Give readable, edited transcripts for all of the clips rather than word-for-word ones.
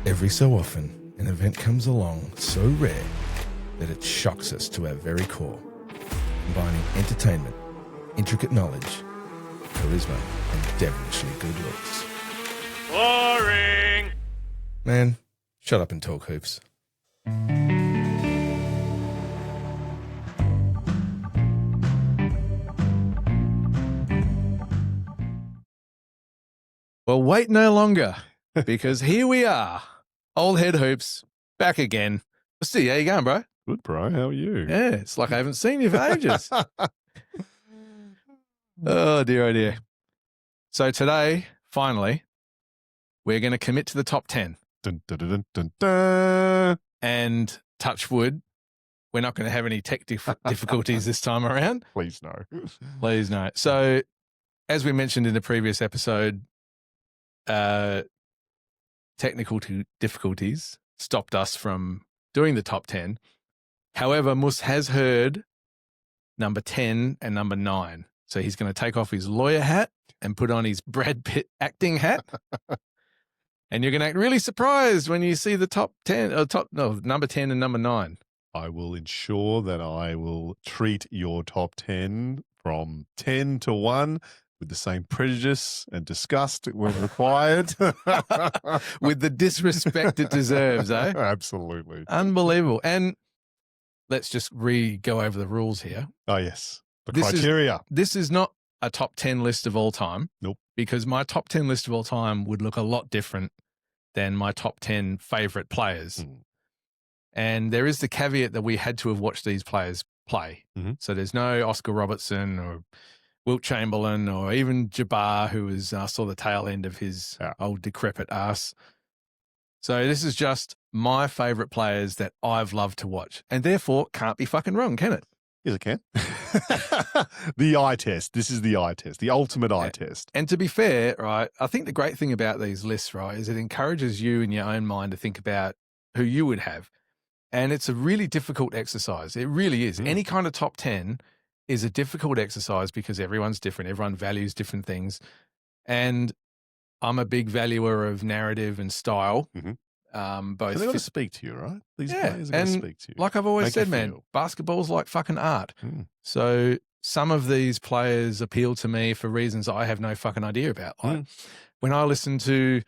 Every so often, an event comes along so rare that it shocks us to our very core, combining entertainment, intricate knowledge, charisma, and devilishly good looks. Boring! Man, shut up and talk hoops. Well, wait no longer, because here we are, old head hoops, back again. See, how you going, bro? Good, bro. How are you? Yeah, it's like I haven't seen you for ages. Oh, dear. So today, finally, we're going to commit to the top 10. Dun, dun, dun, dun, dun. And touch wood, we're not going to have any tech difficulties this time around. Please no. Please no. So, as we mentioned in the previous episode, technical difficulties stopped us from doing the top 10. However, Mus has heard number 10 and number 9. So he's going to take off his lawyer hat and put on his Brad Pitt acting hat. And you're going to act really surprised when you see the number 10 and number 9. I will ensure that I will treat your top 10 from 10 to 1 with the same prejudice and disgust when required. With the disrespect it deserves, eh? Absolutely. Unbelievable. And let's just go over the rules here. Oh, yes. The criteria. This is not a top 10 list of all time. Nope. Because my top 10 list of all time would look a lot different than my top 10 favorite players. Mm. And there is the caveat that we had to have watched these players play. Mm-hmm. So there's no Oscar Robertson or Wilt Chamberlain or even Jabbar, who saw the tail end of his old decrepit ass. So this is just my favorite players that I've loved to watch, and therefore can't be fucking wrong, can it? Yes, it can. The eye test. This is the eye test, the ultimate eye test. And to be fair, right, I think the great thing about these lists, right, is it encourages you in your own mind to think about who you would have. And it's a really difficult exercise. It really is. Any kind of top 10 is a difficult exercise because everyone's different. Everyone values different things. And I'm a big valuer of narrative and style. Mm-hmm. Both. So they've got to speak to you, right? These players are going to speak to you. Like I've always Make said, you man, feel. basketball's like fucking art. Mm. So some of these players appeal to me for reasons I have no fucking idea about. Like when I listen to,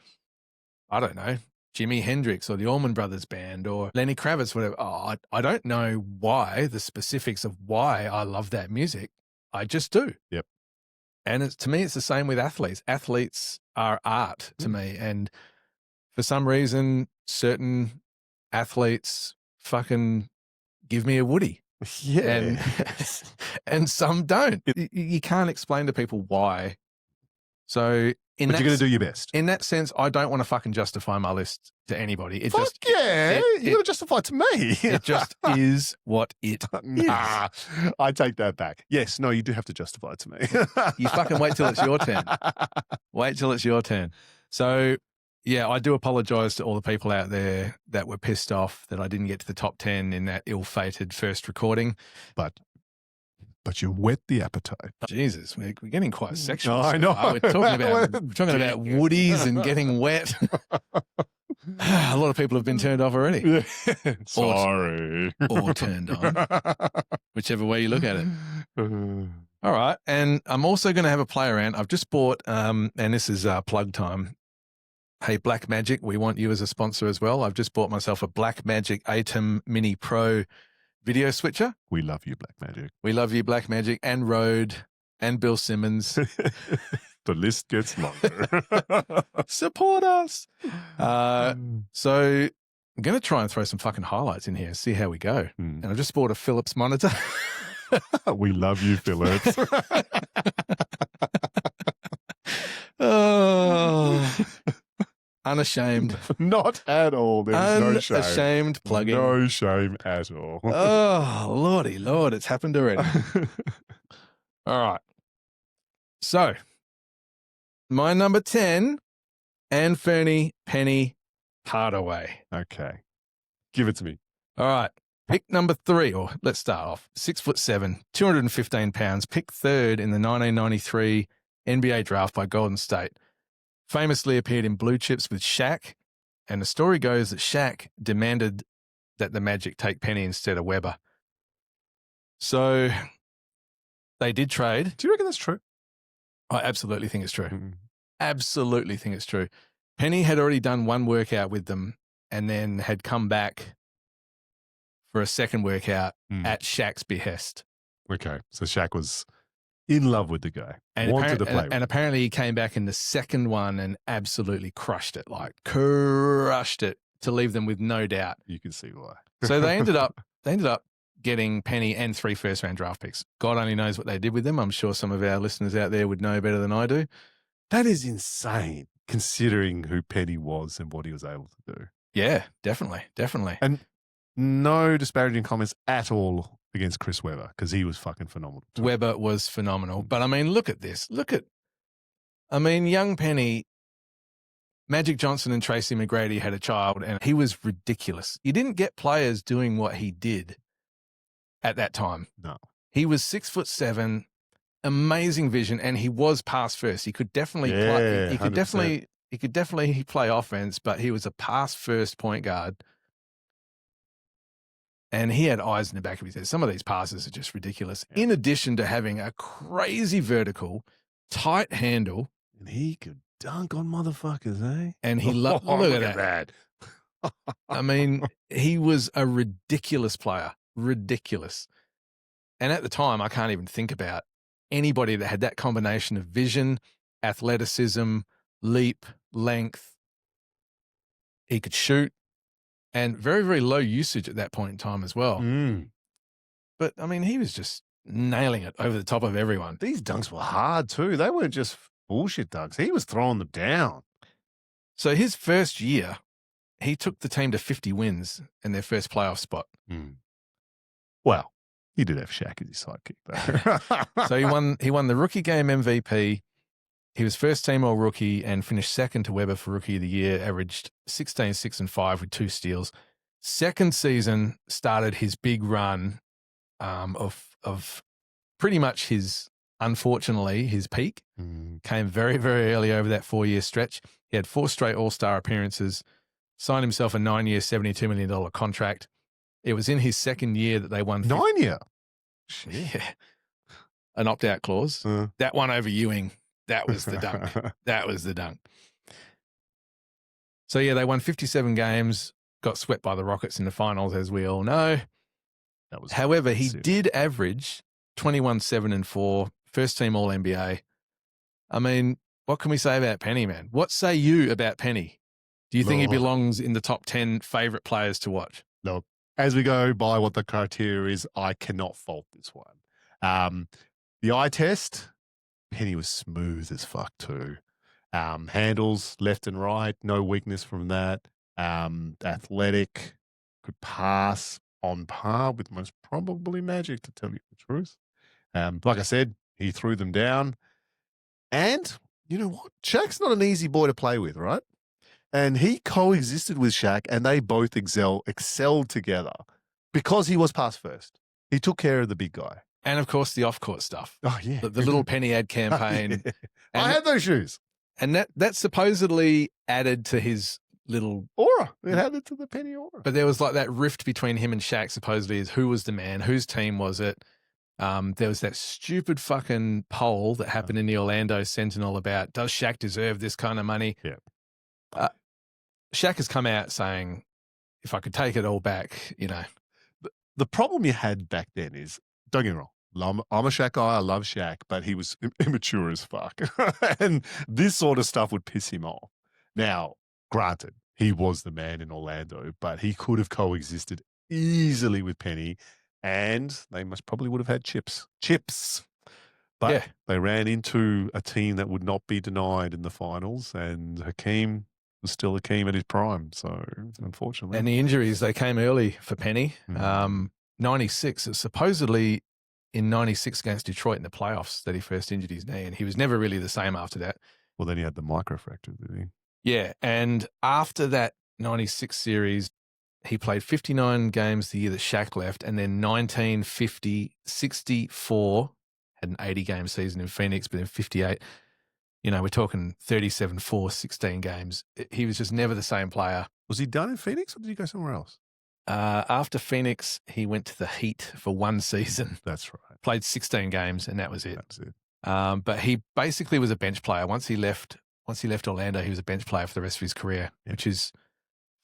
I don't know, Jimi Hendrix or the Allman Brothers Band or Lenny Kravitz, whatever. Oh, I don't know why, the specifics of why I love that music. I just do. Yep. And to me, it's the same with athletes. Athletes are art to me. And for some reason, certain athletes fucking give me a Woody. Yeah. And some don't. You can't explain to people why. So but you're going to do your best. In that sense, I don't want to fucking justify my list to anybody. It Fuck just, yeah. You got to justify it to me. It just is what it Nah, I take that back. Yes, no, you do have to justify it to me. You fucking wait till it's your turn. Wait till it's your turn. So, yeah, I do apologize to all the people out there that were pissed off that I didn't get to the top 10 in that ill-fated first recording. But you whet the appetite. Jesus, we're getting quite sexual. I know. We're talking about woodies and getting wet. A lot of people have been turned off already. Yeah. Sorry. Or turned on. Whichever way you look at it. All right. And I'm also going to have a play around. I've just bought, and this is plug time. Hey, Black Magic, we want you as a sponsor as well. I've just bought myself a Black Magic Atom Mini Pro video switcher. We love you, Black Magic. We love you, Black Magic, and Rode, and Bill Simmons. The list gets longer. Support us. So I'm going to try and throw some fucking highlights in here, see how we go. And I just bought a Philips monitor. We love you, Philips. Oh, unashamed. Not at all. There's no shame. Unashamed plugging. No shame at all. Oh, lordy, Lord, it's happened already. All right. So, my number 10, Anthony Penny Hardaway. Okay. Give it to me. All right. Pick number 3, or let's start off. 6'7", 215 pounds, picked third in the 1993 NBA draft by Golden State. Famously appeared in Blue Chips with Shaq And the story goes that Shaq demanded that the Magic take Penny instead of Webber. So they did trade. Do you reckon that's true? I absolutely think it's true. Mm. Absolutely think it's true. Penny had already done one workout with them and then had come back for a second workout at Shaq's behest. Okay. So Shaq was in love with the guy. And wanted to play with him. apparently he came back in the second one and absolutely crushed it, crushed it to leave them with no doubt. You can see why. So they ended up getting Penny and 3 first-round draft picks. God only knows what they did with them. I'm sure some of our listeners out there would know better than I do. That is insane, considering who Penny was and what he was able to do. Yeah, definitely. And no disparaging comments at all against Chris Webber, because he was fucking phenomenal too. Webber was phenomenal. But, I mean, look at this. Young Penny, Magic Johnson and Tracy McGrady had a child, and he was ridiculous. You didn't get players doing what he did at that time. No. He was 6'7", amazing vision, and he was pass first. He could definitely play. He could 100%. definitely play offense, but he was a pass first point guard. And he had eyes in the back of his head. Some of these passes are just ridiculous. Yeah. In addition to having a crazy vertical, tight handle. And he could dunk on motherfuckers, eh? And he look at that. I mean, he was a ridiculous player. Ridiculous. And at the time, I can't even think about anybody that had that combination of vision, athleticism, leap, length. He could shoot. And very, very low usage at that point in time as well. But, I mean, he was just nailing it over the top of everyone. These dunks were hard too. They weren't just bullshit dunks. He was throwing them down. So his first year, he took the team to 50 wins in their first playoff spot. Well, he did have Shaq as his sidekick, though. So he won the rookie game MVP. He was first team all rookie and finished second to Webber for rookie of the year, averaged 16, 6, and 5 with 2 steals. Second season started his big run of pretty much unfortunately, his peak. Came very, very early over that 4-year stretch. He had 4 straight All-Star appearances, signed himself a 9-year, $72 million contract. It was in his second year that they won. 9 year? Yeah. An opt-out clause. That one over Ewing. That was the dunk. That was the dunk. So, yeah, they won 57 games, got swept by the Rockets in the finals, as we all know. However, he did average 21, 7, and 4, first team All-NBA. I mean, what can we say about Penny, man? What say you about Penny? Do you think he belongs in the top 10 favorite players to watch? No. As we go by what the criteria is, I cannot fault this one. The eye test, Penny was smooth as fuck too. Handles left and right, no weakness from that. Athletic, could pass on par with most probably Magic, to tell you the truth. Like I said, he threw them down. And you know what? Shaq's not an easy boy to play with, right? And he coexisted with Shaq, and they both excelled together because he was pass first. He took care of the big guy. And, of course, the off-court stuff. Oh, yeah. The little Penny ad campaign. Yeah. I had those shoes. And that supposedly added to his little aura. It added to the Penny aura. But there was like that rift between him and Shaq, supposedly, is who was the man, whose team was it? There was that stupid fucking poll that happened in the Orlando Sentinel about, does Shaq deserve this kind of money? Yeah. Shaq has come out saying, if I could take it all back, you know. The problem you had back then is, don't get me wrong, I'm a Shaq guy, I love Shaq, but he was immature as fuck. And this sort of stuff would piss him off. Now, granted, he was the man in Orlando, but he could have coexisted easily with Penny, and they probably would have had chips. But they ran into a team that would not be denied in the finals, and Hakeem was still Hakeem at his prime. So, unfortunately. And the injuries, they came early for Penny. 96, it was supposedly in 96 against Detroit in the playoffs that he first injured his knee, and he was never really the same after that. Well, then he had the microfracture, did he? Yeah, and after that 96 series, he played 59 games the year that Shaq left, and then 19, 50, 64, had an 80-game season in Phoenix, but then 58. You know, we're talking 37-4, 16 games. He was just never the same player. Was he done in Phoenix or did he go somewhere else? After Phoenix, he went to the Heat for one season. That's right. Played 16 games, and that was it. That's it. But he basically was a bench player. Once he left Orlando, he was a bench player for the rest of his career, which is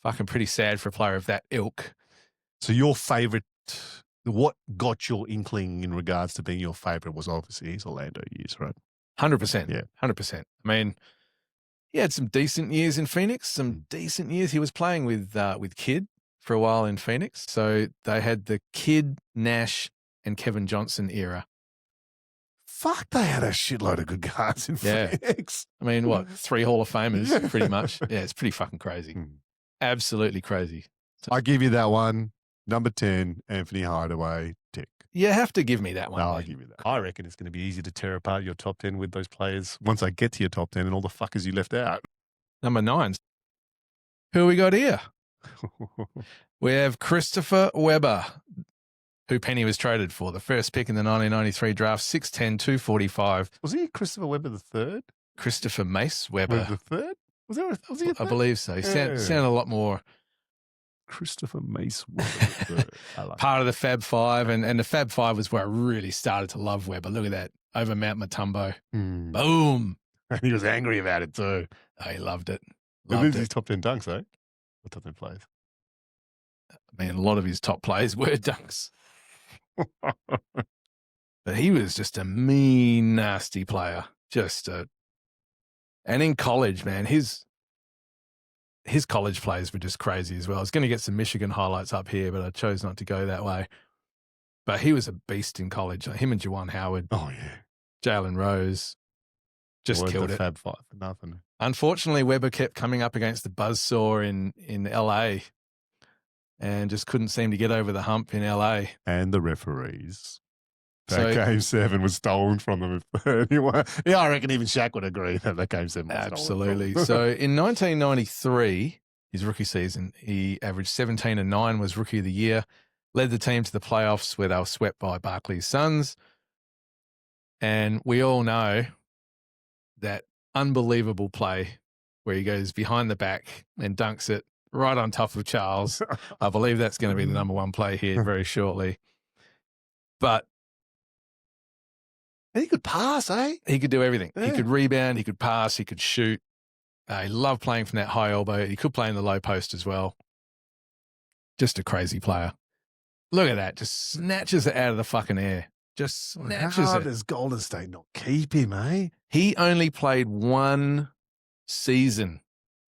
fucking pretty sad for a player of that ilk. So your favourite, what got your inkling in regards to being your favourite was obviously his Orlando years, right? 100%. Yeah. 100%. I mean, he had some decent years in Phoenix, some decent years. He was playing with Kidd for a while in Phoenix. So they had the Kidd, Nash, and Kevin Johnson era. Fuck, they had a shitload of good guards in Phoenix. I mean, what, 3 Hall of Famers, pretty much? Yeah, it's pretty fucking crazy. Absolutely crazy. I give you that one. Number 10, Anthony Hardaway, tick. You have to give me that one. No, I give you that. I reckon it's going to be easy to tear apart your top 10 with those players once I get to your top 10 and all the fuckers you left out. Number 9. Who we got here? We have Christopher Webber, who Penny was traded for, the first pick in the 1993 draft, 6'10", 245. Was he Christopher Webber the third? Christopher Mace Webber. The third? Was he a third? I believe so. He sounded a lot more Christopher Mace Webber the third. part of the Fab Five, and the Fab Five was where I really started to love Webber. Look at that. Over Mount Matumbo. Boom. And he was angry about it too. Oh, he loved it. Loved it. His top 10 dunks, eh? Or top 10 plays? I mean, a lot of his top plays were dunks. But he was just a mean, nasty player. And in college, man, his college plays were just crazy as well. I was going to get some Michigan highlights up here, but I chose not to go that way. But he was a beast in college. Like him and Juwan Howard. Oh, yeah. Jalen Rose. Just killed it. Fab Five for nothing. Unfortunately, Webber kept coming up against the buzzsaw in LA and just couldn't seem to get over the hump in LA. And the referees. That Game 7 was stolen from them. Anyway, yeah, I reckon even Shaq would agree that Game 7 was absolutely. stolen from them. So in 1993, his rookie season, he averaged 17 and 9, was Rookie of the Year, led the team to the playoffs where they were swept by Barkley's Suns. And we all know that unbelievable play where he goes behind the back and dunks it right on top of Charles. I believe that's going to be the number 1 play here very shortly. But and he could pass, eh? He could do everything. Yeah. He could rebound, he could pass, he could shoot. He loved playing from that high elbow. He could play in the low post as well. Just a crazy player. Look at that. Just snatches it out of the fucking air. Just snatches How it. does Golden State not keep him, eh? He only played 1 season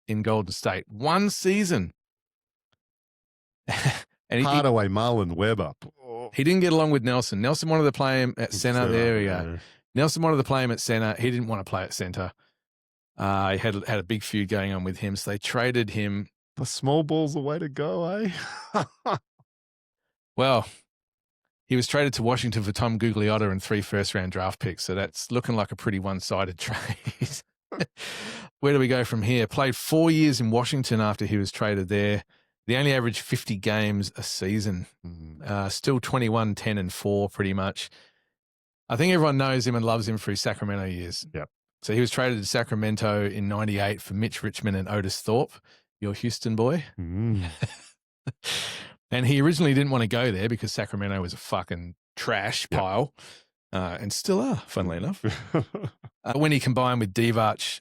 in Golden State. 1 season. And Hardaway, Mullen, Webber. He didn't get along with Nelson. Nelson wanted to play him at center. There we go. Nelson wanted to play him at center. He didn't want to play at center. He had a big feud going on with him, so they traded him. The small ball's the way to go, eh? Well, he was traded to Washington for Tom Gugliotta and 3 first-round draft picks, so that's looking like a pretty one-sided trade. Where do we go from here? Played 4 years in Washington after he was traded there. They only averaged 50 games a season. Still 21, 10, and 4 pretty much. I think everyone knows him and loves him for his Sacramento years. Yep. So he was traded to Sacramento in 98 for Mitch Richmond and Otis Thorpe, your Houston boy. And he originally didn't want to go there because Sacramento was a fucking trash pile, and still are, funnily enough. When he combined with Divac,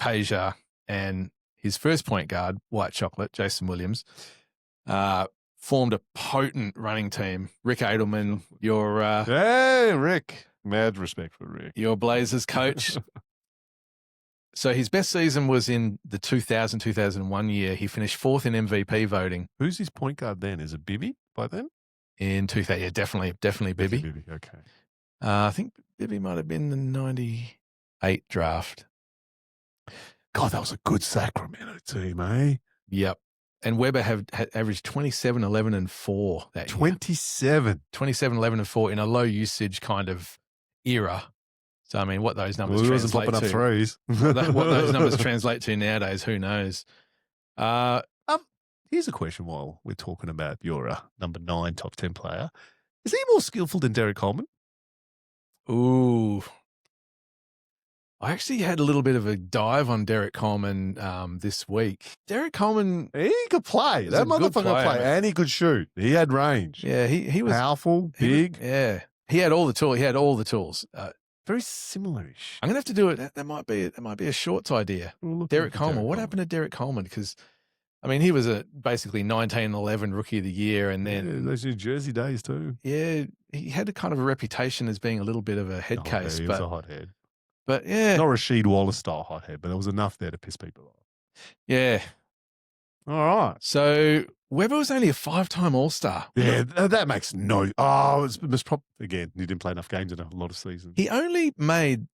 Peja, and his first point guard, White Chocolate, Jason Williams, formed a potent running team. Rick Adelman, your hey, Rick. Mad respect for Rick. Your Blazers coach. So his best season was in the 2000-2001 year. He finished 4th in MVP voting. Who's his point guard then? Is it Bibby by then? In 2000, yeah, definitely Bibby. Bibby, okay. I think Bibby might have been the 98 draft. God, that was a good Sacramento team, eh? Yep. And Webber had averaged 27, 11, and 4 that year. 27. 27, 11, and 4 in a low usage kind of era. So, I mean, what those numbers he translate wasn't popping to. up threes. What those numbers translate to nowadays, who knows? Here's a question while we're talking about your number 9 top 10 player. Is he more skillful than Derek Coleman? Ooh. I actually had a little bit of a dive on Derek Coleman this week. Derek Coleman, He could play. He's That a good motherfucker player, play, mate. and he could shoot. He had range. yeah, he was Powerful, he was- big, yeah, he had all the tools. He had all the tools. very similar-ish. I'm gonna have to do it. That might be a shorts idea. We'll look Derek into Coleman. What happened to Derek Coleman? Because I mean, he was a basically 19-11 rookie of the year, and Yeah, then those New Jersey days too. yeah, he had a kind of a reputation as being a little bit of a head case, He was a hothead. but yeah, Not Rasheed Wallace style hothead, but there was enough there to piss people off. yeah. All right. So Webber was only a 5-time All-Star. Yeah, that makes no. Oh, again, he didn't play enough games in a lot of seasons. He only made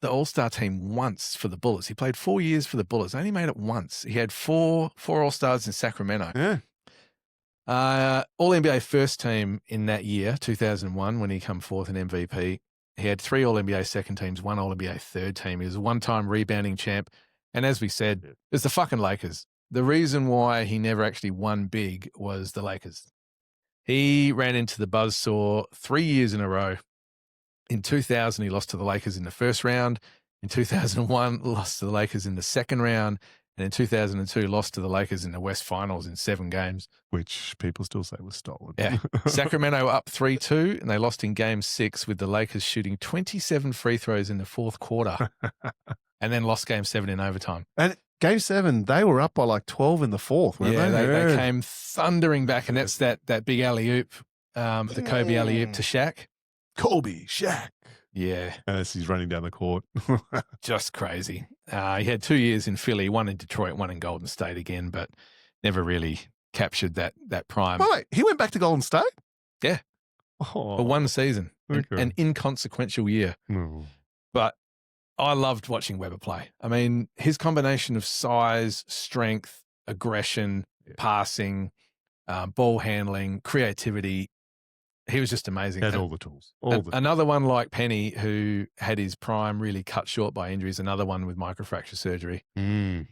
the All-Star team once for the Bullets. He played 4 years for the Bullets. Only made it once. He had four All-Stars in Sacramento. Yeah. All-NBA first team in that year, 2001, when he come fourth in MVP. He had 3 All-NBA second teams, 1 All-NBA third team. He was a 1-time rebounding champ. And as we said, it's the fucking Lakers. The reason why he never actually won big was the Lakers. He ran into the buzzsaw 3 years in a row. In 2000, he lost to the Lakers in the first round. In 2001, lost to the Lakers in the second round. And in 2002, lost to the Lakers in the West Finals in 7 games. Which people still say was stolen. Yeah. Sacramento up 3-2, and they lost in game 6 with the Lakers shooting 27 free throws in the fourth quarter and then lost game 7 in overtime. And game 7, they were up by like 12 in the fourth, weren't Yeah, they? they came thundering back, and that's that big alley-oop, the Kobe alley-oop to Shaq. Kobe, Shaq. Yeah, As he's running down the court. just crazy. He had 2 years in Philly, 1 in Detroit, 1 in Golden State again, but never really captured that prime Wait, he went back to Golden State? Yeah. Oh, for 1 season, okay. an inconsequential year. No. But I loved watching Webber play. I mean, his combination of size, strength, aggression, passing, ball handling, creativity, he was just amazing. He had all the tools. Another one like Penny, who had his prime really cut short by injuries, another one with microfracture surgery. Mm.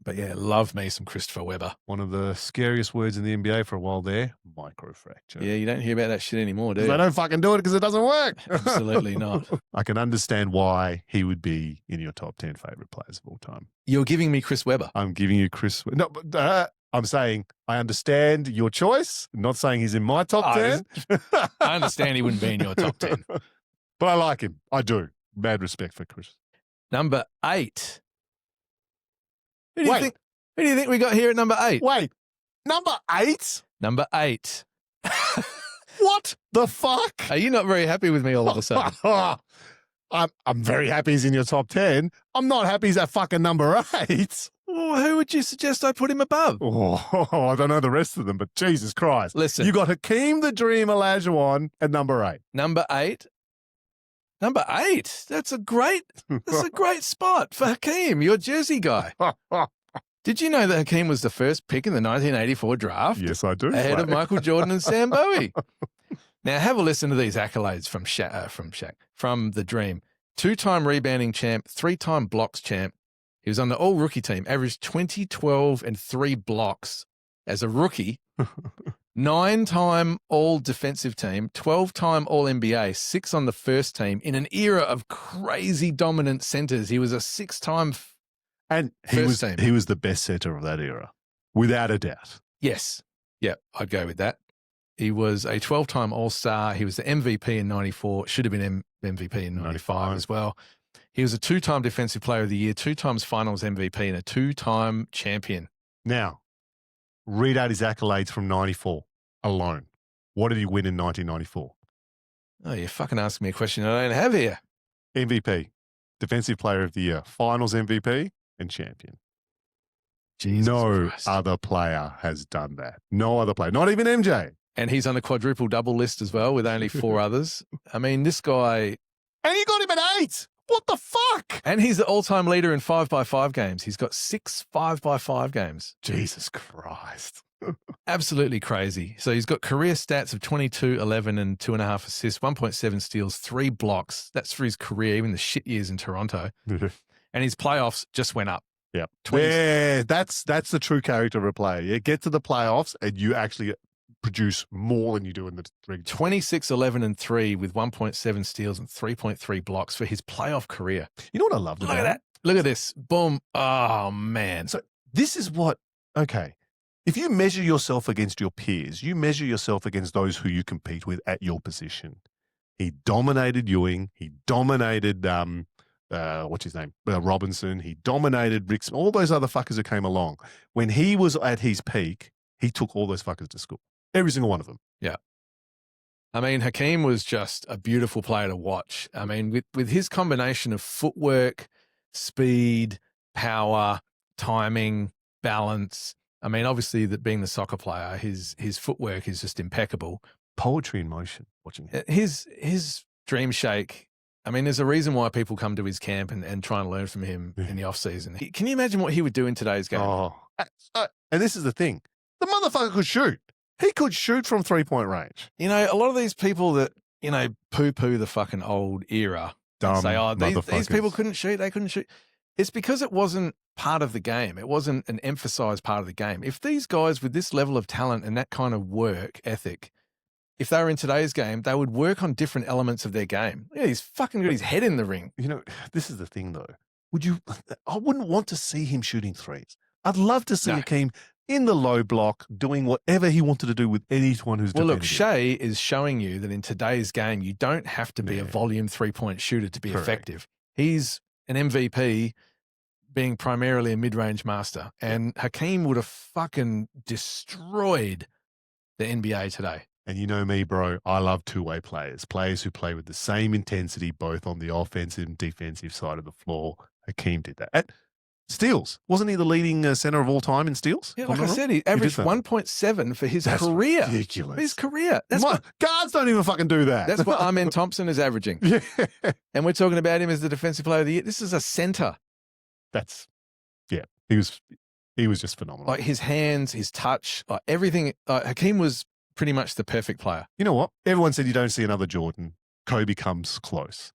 But yeah, love me some Christopher Webber. One of the scariest words in the NBA for a while there, microfracture. Yeah, you don't hear about that shit anymore, do you? They don't fucking do it because it doesn't work. Absolutely not. I can understand why he would be in your top 10 favorite players of all time. You're giving me Chris Webber. I'm giving you Chris. No, but I'm saying I understand your choice. I'm not saying he's in my top 10. I understand he wouldn't be in your top 10. But I like him. I do. Mad respect for Chris. Number 8. Who do you think we got here at number 8? Wait, number 8? Number 8. What the fuck? Are you not very happy with me all of a sudden? I'm very happy he's in your top 10. I'm not happy he's at fucking number 8. Well, who would you suggest I put him above? Oh, I don't know the rest of them, but Jesus Christ. Listen. You got Hakeem the Dream Olajuwon at number 8. Number 8? Number 8? That's a great spot for Hakeem, your Jersey guy. Did you know that Hakeem was the first pick in the 1984 draft? Yes, I do. Ahead of Michael Jordan and Sam Bowie. Now, have a listen to these accolades from Shaq, from the Dream. 2-time rebounding champ, 3-time blocks champ. He was on the all-rookie team, averaged 20, 12, and 3 blocks as a rookie. 9-time all-defensive team, 12-time all-NBA, 6 on the first team. In an era of crazy dominant centers, he was a 6-time and he was the best center of that era, without a doubt. Yes. Yeah, I'd go with that. He was a 12-time All-Star. He was the MVP in 94, should have been MVP in 95 as well. He was a 2-time Defensive Player of the Year, 2 times Finals MVP, and a 2-time champion. Now, read out his accolades from 94 alone. What did he win in 1994? Oh, you're fucking asking me a question I don't have here. MVP, Defensive Player of the Year, Finals MVP, and champion. Jesus no Christ. other player has done that. No other player, not even MJ. And he's on the quadruple double list as well with only 4 others. I mean, this guy... And you got him at 8. What the fuck? And he's the all-time leader in 5x5 games. He's got 6 5x5 games. Jesus Christ. Absolutely crazy. So he's got career stats of 22, 11, and 2.5 assists, 1.7 steals, 3 blocks. That's for his career, even the shit years in Toronto. And his playoffs just went up. Yeah. Yeah, that's the true character of a player. You get to the playoffs and you actually produce more than you do in the regular. 26, 11, and 3 with 1.7 steals and 3.3 blocks for his playoff career. You know what I loved Look about at that. Look at this. Boom. Oh, man. So this is what, okay, if you measure yourself against your peers, you measure yourself against those who you compete with at your position. He dominated Ewing. He dominated, what's his name? Robinson. He dominated Rick, all those other fuckers that came along. When he was at his peak, he took all those fuckers to school. Every single one of them. Yeah. I mean, Hakeem was just a beautiful player to watch. I mean, with his combination of footwork, speed, power, timing, balance. I mean, obviously, that being the soccer player, his footwork is just impeccable. Poetry in motion, watching him. His dream shake. I mean, there's a reason why people come to his camp and try and learn from him in the off season. Can you imagine what he would do in today's game? Oh, and this is the thing. The motherfucker could shoot. He could shoot from 3-point range. You know, a lot of these people that, you know, poo-poo the fucking old era, Dumb say, oh, these motherfuckers. people couldn't shoot, they couldn't shoot. It's because it wasn't part of the game. It wasn't an emphasized part of the game. If these guys with this level of talent and that kind of work ethic, if they were in today's game, they would work on different elements of their game. Yeah, he's fucking got his head in the ring. You know, this is the thing, though. I wouldn't want to see him shooting threes. I'd love to see Hakeem in the low block doing whatever he wanted to do with anyone who's Well, look, defending Shea is showing you that in today's game, you don't have to be a volume 3-point shooter to be effective. He's an MVP being primarily a mid-range master, and Hakeem would have fucking destroyed the NBA today. And you know me, bro, I love two-way players who play with the same intensity both on the offensive and defensive side of the floor. Hakeem did that. And steals. Wasn't he the leading center of all time in steals? Yeah, like I said, he averaged 1.7 for his career. Ridiculous. His career. Guards don't even fucking do that. That's what Amen Thompson is averaging. Yeah. And we're talking about him as the defensive player of the year. This is a center. He was just phenomenal. Like his hands, his touch, like everything. Hakeem was pretty much the perfect player. You know what? Everyone said you don't see another Jordan. Kobe comes close.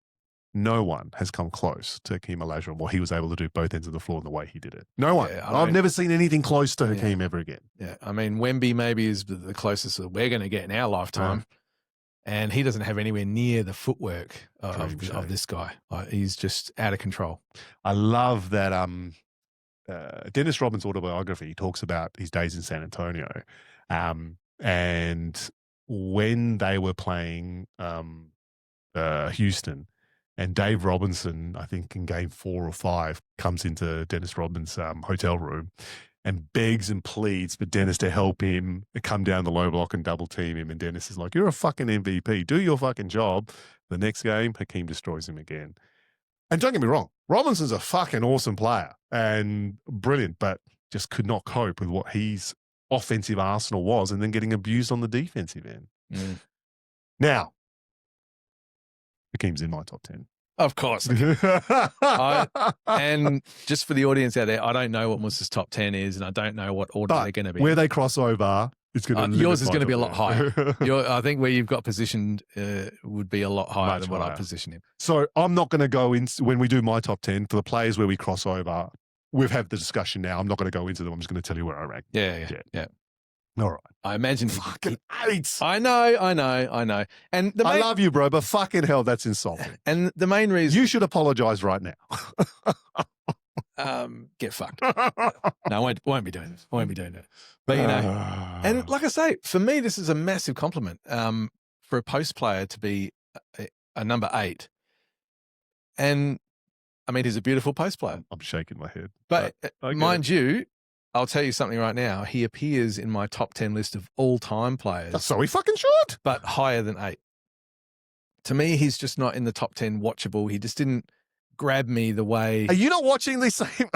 No one has come close to Hakeem Olajuwon, what he was able to do both ends of the floor and the way he did it. No one. Yeah, I've never seen anything close to Hakeem ever again. Yeah. I mean, Wemby maybe is the closest that we're going to get in our lifetime. And he doesn't have anywhere near the footwork of this guy. He's just out of control. I love that Dennis Rodman's autobiography, he talks about his days in San Antonio. And when they were playing Houston, and Dave Robinson, I think in game 4 or 5, comes into Dennis Rodman's hotel room and begs and pleads for Dennis to help him come down the low block and double team him. And Dennis is like, you're a fucking MVP. Do your fucking job. The next game, Hakeem destroys him again. And don't get me wrong, Robinson's a fucking awesome player and brilliant, but just could not cope with what his offensive arsenal was and then getting abused on the defensive end. Now, Hakeem's in my top 10. Of course. And just for the audience out there, I don't know what Musa's top 10 is, and I don't know what order they're going to be. Where they cross over, it's going to yours is going to be a lot higher. I think where you've got positioned would be a lot higher than what I position him. So I'm not going to go in when we do my top 10 for the players where we cross over. We've had the discussion now. I'm not going to go into them. I'm just going to tell you where I rank. Yeah. All right. I imagine fucking 8. I know. And I love you, bro, but fucking hell, that's insulting. And the main reason you should apologize right now. Get fucked. No, I won't be doing this. I won't be doing it. But you know, and like I say, for me, this is a massive compliment for a post player to be a number 8. And I mean, he's a beautiful post player. I'm shaking my head. But mind you, I'll tell you something right now. He appears in my top 10 list of all-time players. So he fucking should. But higher than 8. To me, he's just not in the top 10 watchable. He just didn't grab me the way. Are you not watching the same?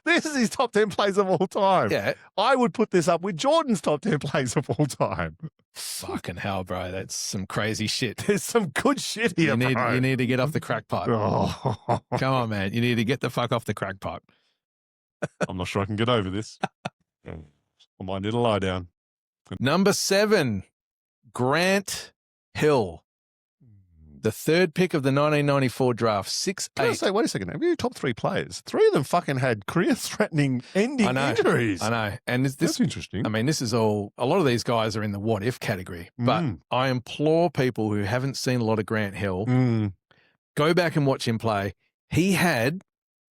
This is his top 10 plays of all time. Yeah. I would put this up with Jordan's top 10 plays of all time. Fucking hell, bro. That's some crazy shit. There's some good shit here, you need to get off the crack pipe. Oh. Come on, man. You need to get the fuck off the crack pipe. I'm not sure I can get over this. I might need a lie down. Number 7, Grant Hill. The third pick of the 1994 draft, Can I 6'8". say, wait a second, have you top 3 players? 3 of them fucking had career-threatening ending injuries. I know. And That's interesting. I mean, this is all, a lot of these guys are in the what if category, but I implore people who haven't seen a lot of Grant Hill, go back and watch him play. He had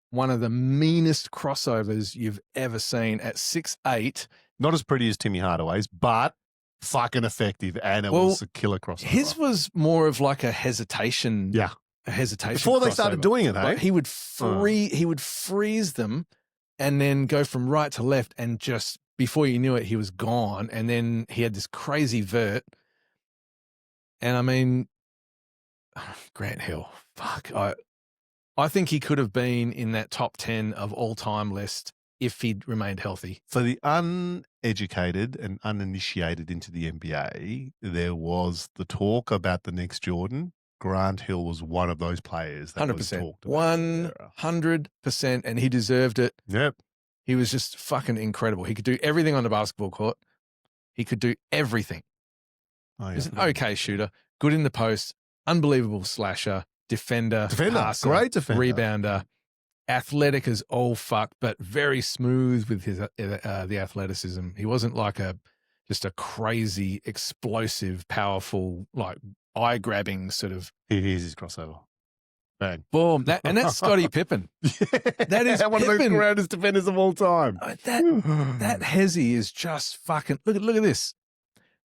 one of the meanest crossovers you've ever seen at 6'8". Not as pretty as Timmy Hardaway's, but fucking effective, and it was a killer crossover. His was more of like a hesitation. Yeah. A hesitation. Before they crossover. started doing it, Like he would freeze them and then go from right to left, and just before you knew it, he was gone. And then he had this crazy vert. And I mean, Grant Hill, fuck. I think he could have been in that top 10 of all time list if he'd remained healthy. For the uneducated and uninitiated into the NBA, there was the talk about the next Jordan. Grant Hill was one of those players that 100%. was talked about. 100%, and he deserved it. Yep. He was just fucking incredible. He could do everything on the basketball court. He could do everything. Oh, He's an okay shooter, good in the post, unbelievable slasher, defender, passer, great defender, rebounder, athletic as all fuck, but very smooth with his the athleticism. He wasn't like just a crazy, explosive, powerful, like eye-grabbing sort of. Here's his crossover. Bang. Boom. And that's Scottie Pippen. That is one Pippen. of the greatest defenders of all time. That Hezzy is just fucking. Look at this.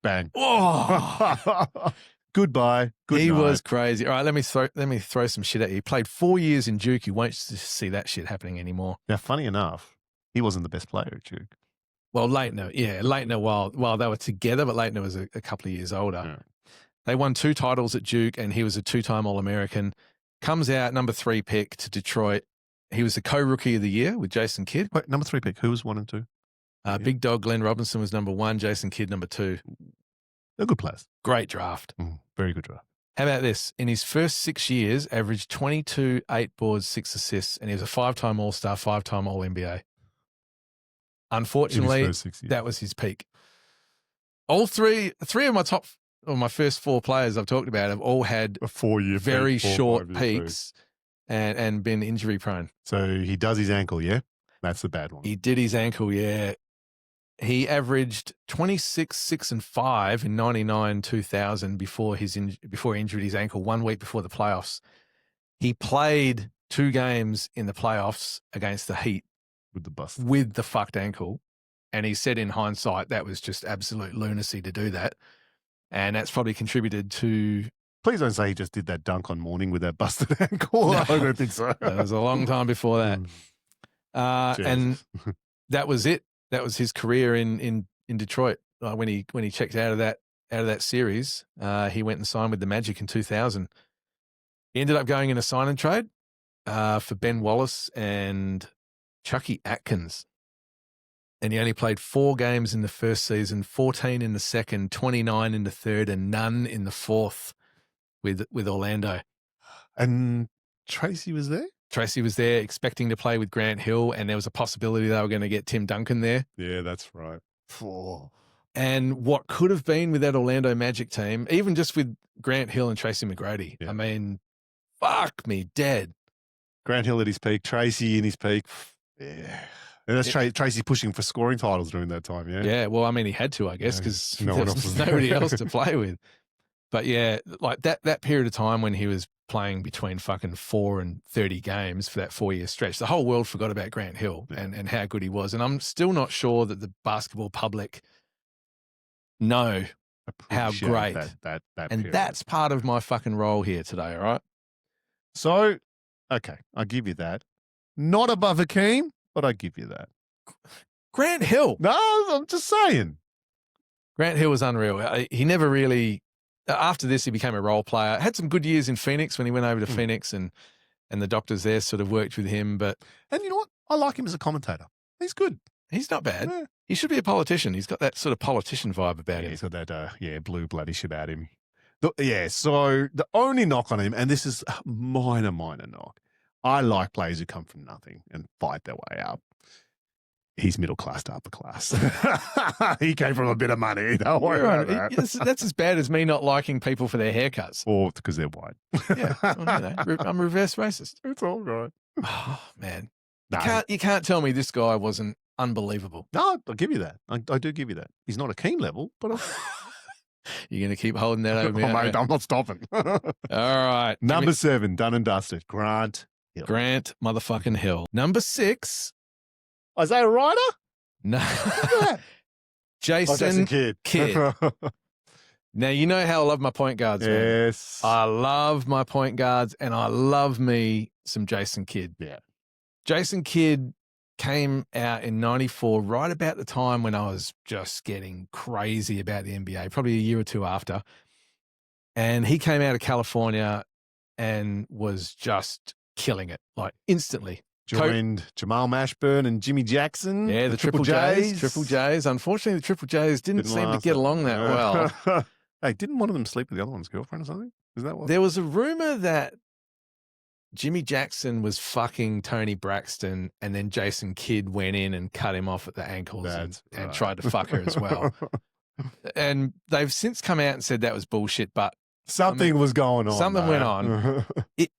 Bang. Oh. Goodbye. Good He night. was crazy. All right, let me throw some shit at you. He played 4 years in Duke. You won't see that shit happening anymore. Now, funny enough, he wasn't the best player at Duke. Well, Leitner, while they were together, but Leitner was a couple of years older. Yeah. They won 2 titles at Duke, and he was a 2-time All-American. Comes out number 3 pick to Detroit. He was the co-rookie of the year with Jason Kidd. Wait, number 3 pick. Who was 1 and 2? Big Dog Glenn Robinson was number 1. Jason Kidd number 2. They're good players. Great draft. Very good draft. How about this? In his first 6 years, averaged 22, 8 boards, 6 assists, and he was a 5-time All-Star, 5-time All-NBA. Unfortunately, that was his peak. All three of my first 4 players I've talked about have all had a 4-year very peak, short peaks and been injury prone. So he does his ankle, yeah? That's the bad one. He did his ankle, yeah. He averaged 26, 6, and 5 in 99-2000 before he injured his ankle 1 week before the playoffs. He played 2 games in the playoffs against the Heat with the fucked ankle. And he said in hindsight, that was just absolute lunacy to do that. And that's probably contributed to... Please don't say he just did that dunk on Morning with that busted ankle. No, I don't think so. That was a long time before that. And that was it. That was his career in Detroit. When he checked out of that series, he went and signed with the Magic in 2000. He ended up going in a sign and trade for Ben Wallace and Chucky Atkins. And he only played 4 games in the first season, 14 in the second, 29 in the third, and none in the fourth with Orlando. And Tracy was there? Tracy was there expecting to play with Grant Hill, and there was a possibility they were going to get Tim Duncan there. Yeah, that's right. And what could have been with that Orlando Magic team, even just with Grant Hill and Tracy McGrady, I mean, fuck me dead. Grant Hill at his peak, Tracy in his peak. Yeah. And that's Tracy pushing for scoring titles during that time, yeah? Yeah, well, I mean, he had to, I guess, because no there was nobody else to play with. But yeah, like that period of time when he was playing between fucking 4 and 30 games for that 4-year stretch, the whole world forgot about Grant Hill and how good he was. And I'm still not sure that the basketball public know how great. That and period. That's part of my fucking role here today, all right? So, okay, I give you that. Not above Hakeem, but I give you that. Grant Hill. No, I'm just saying. Grant Hill was unreal. He never really... After this, he became a role player. Had some good years in Phoenix when he went over to Phoenix, and the doctors there sort of worked with him. And you know what? I like him as a commentator. He's good. He's not bad. Yeah. He should be a politician. He's got that sort of politician vibe about him. He's got that, blue bloodish about him. So the only knock on him, and this is a minor knock, I like players who come from nothing and fight their way up. He's middle class to upper class. He came from a bit of money. Don't worry about that. That's as bad as me not liking people for their haircuts. Or because they're white. Yeah, well, I'm reverse racist. It's all right. Oh man, No. you can't tell me this guy wasn't unbelievable. No, I'll give you that. I do give you that. He's not a Hakeem level, but You're going to keep holding that over me. mate, I'm not stopping. All right, Number 7, done and dusted. Grant Hill. Grant motherfucking Hill. Number 6. Isaiah Ryder? No. Oh, Jason Kidd. Now, you know how I love my point guards, man. Yes. I love my point guards, and I love me some Jason Kidd. Yeah. Jason Kidd came out in 94, right about the time when I was just getting crazy about the NBA, probably a year or two after. And he came out of California and was just killing it, like instantly. Joined Jamal Mashburn and Jimmy Jackson. Yeah, the Triple J's. Triple J's. Unfortunately, the Triple J's didn't seem to get along that well. Hey, didn't one of them sleep with the other one's girlfriend or something? Is that what? There was a rumor that Jimmy Jackson was fucking Tony Braxton, and then Jason Kidd went in and cut him off at the ankles and tried to fuck her as well. And they've since come out and said that was bullshit, but something was going on. Something went on.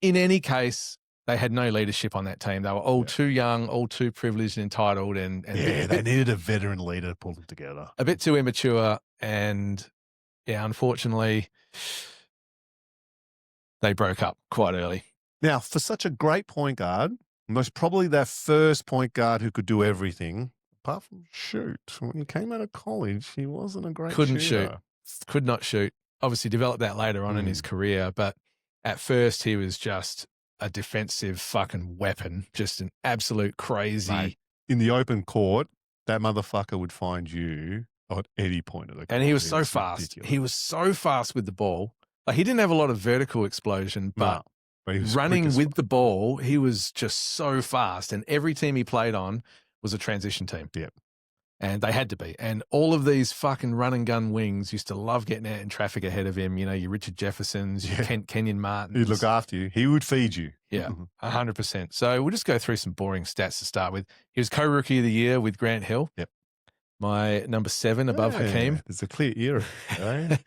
In any case, they had no leadership on that team. They were all too young, all too privileged and entitled, and they needed a veteran leader to pull them together. A bit too immature, and unfortunately, they broke up quite early. Now, for such a great point guard, most probably their first point guard who could do everything, apart from shoot. When he came out of college, he wasn't a great Couldn't shooter. shoot. Could not shoot. Obviously developed that later on in his career, but at first he was just a defensive fucking weapon, just an absolute crazy. Mate, in the open court, that motherfucker would find you at any point of the court. And he was so fast. Ridiculous. He was so fast with the ball. Like, he didn't have a lot of vertical explosion, but he was running with the ball, he was just so fast. And every team he played on was a transition team. Yep. And they had to be. And all of these fucking run and gun wings used to love getting out in traffic ahead of him. You know, your Richard Jeffersons, your Kenyon Martins. He'd look after you. He would feed you. Yeah, 100%. So we'll just go through some boring stats to start with. He was co-rookie of the year with Grant Hill. Yep. My number 7 above Hakeem. There's a clear era. Eh?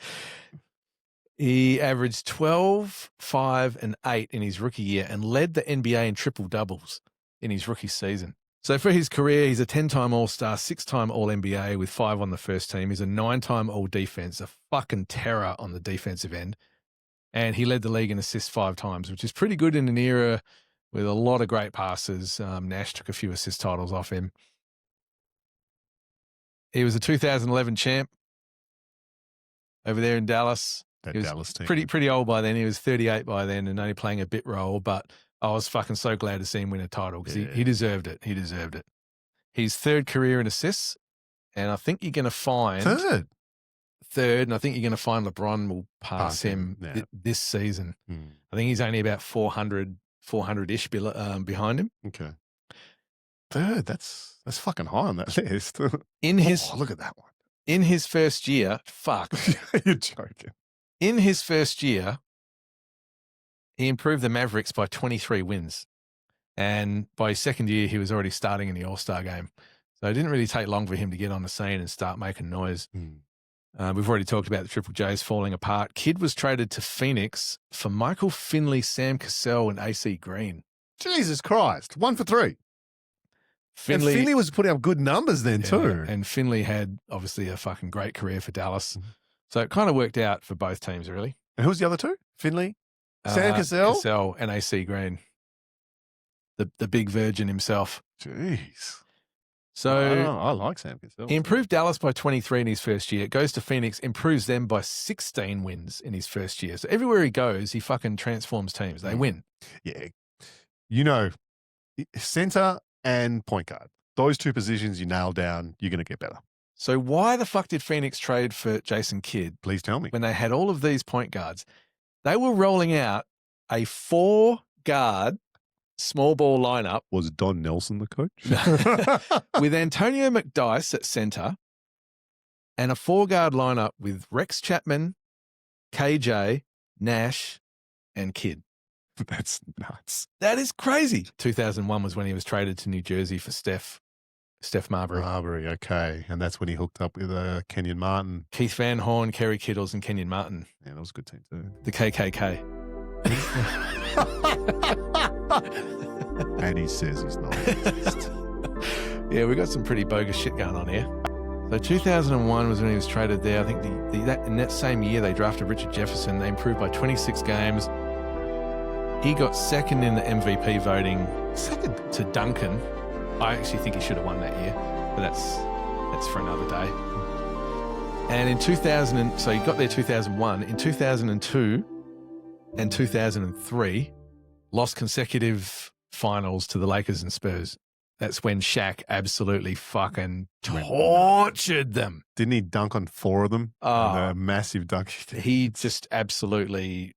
He averaged 12, 5, and 8 in his rookie year and led the NBA in triple doubles in his rookie season. So for his career, he's a 10-time All-Star, 6-time All-NBA with 5 on the first team. He's a 9-time All-Defense, a fucking terror on the defensive end. And he led the league in assists 5 times, which is pretty good in an era with a lot of great passes. Nash took a few assist titles off him. He was a 2011 champ over there in Dallas. That he was Dallas team. pretty old by then. He was 38 by then and only playing a bit role, but I was fucking so glad to see him win a title because he deserved it. He deserved it. His third career in assists, and I think you're going to find third, and I think you're going to find LeBron will pass him this season. I think he's only about 400-ish behind him. Okay. Third, that's fucking high on that list. In his look at that one. In his first year, You're joking. In his first year, he improved the Mavericks by 23 wins. And by his second year, he was already starting in the All-Star game. So it didn't really take long for him to get on the scene and start making noise. We've already talked about the Triple J's falling apart. Kidd was traded to Phoenix for Michael Finley, Sam Cassell, and AC Green. Jesus Christ. 1 for 3. Finley was putting up good numbers then too. And Finley had obviously a fucking great career for Dallas. So it kind of worked out for both teams, really. And who's the other two? Finley? Sam Cassell? Cassell and AC Green. The big virgin himself. Jeez. So I like Sam Cassell. He improved Dallas by 23 in his first year. Goes to Phoenix, improves them by 16 wins in his first year. So everywhere he goes, he fucking transforms teams. They win. Yeah. You know, center and point guard. Those two positions you nail down, you're going to get better. So why the fuck did Phoenix trade for Jason Kidd? Please tell me. When they had all of these point guards, they were rolling out a 4-guard small ball lineup. Was Don Nelson the coach? With Antonio McDyess at center and a 4-guard lineup with Rex Chapman, KJ, Nash, and Kidd. That's nuts. That is crazy. 2001 was when he was traded to New Jersey for Steph Steph Marbury. Marbury, okay. And that's when he hooked up with Kenyon Martin. Keith Van Horn, Kerry Kittles, and Kenyon Martin. Yeah, that was a good team too. The KKK. And he says he's not. Yeah, we got some pretty bogus shit going on here. So 2001 was when he was traded there. I think in that same year they drafted Richard Jefferson. They improved by 26 games. He got second in the MVP voting. Second to Duncan. I actually think he should have won that year, but that's for another day. And in 2000, so he got there 2001. In 2002 and 2003, lost consecutive finals to the Lakers and Spurs. That's when Shaq absolutely fucking tortured them. Didn't he dunk on 4 of them? Oh, a massive dunk. He just absolutely.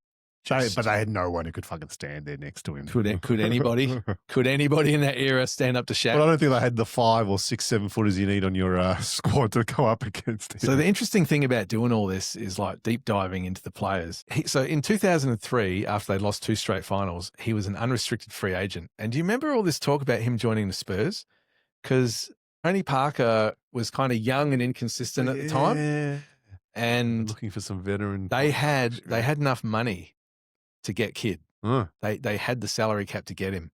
But they had no one who could fucking stand there next to him. Could anybody? Could anybody in that era stand up to Shaq? But I don't think they had the 5 or 6, 7 footers you need on your squad to go up against him. So the interesting thing about doing all this is like deep diving into the players. So in 2003, after they lost 2 straight finals, he was an unrestricted free agent. And do you remember all this talk about him joining the Spurs? Because Tony Parker was kind of young and inconsistent at the time, and looking for some veteran. They had enough money to get Kidd. They had the salary cap to get him.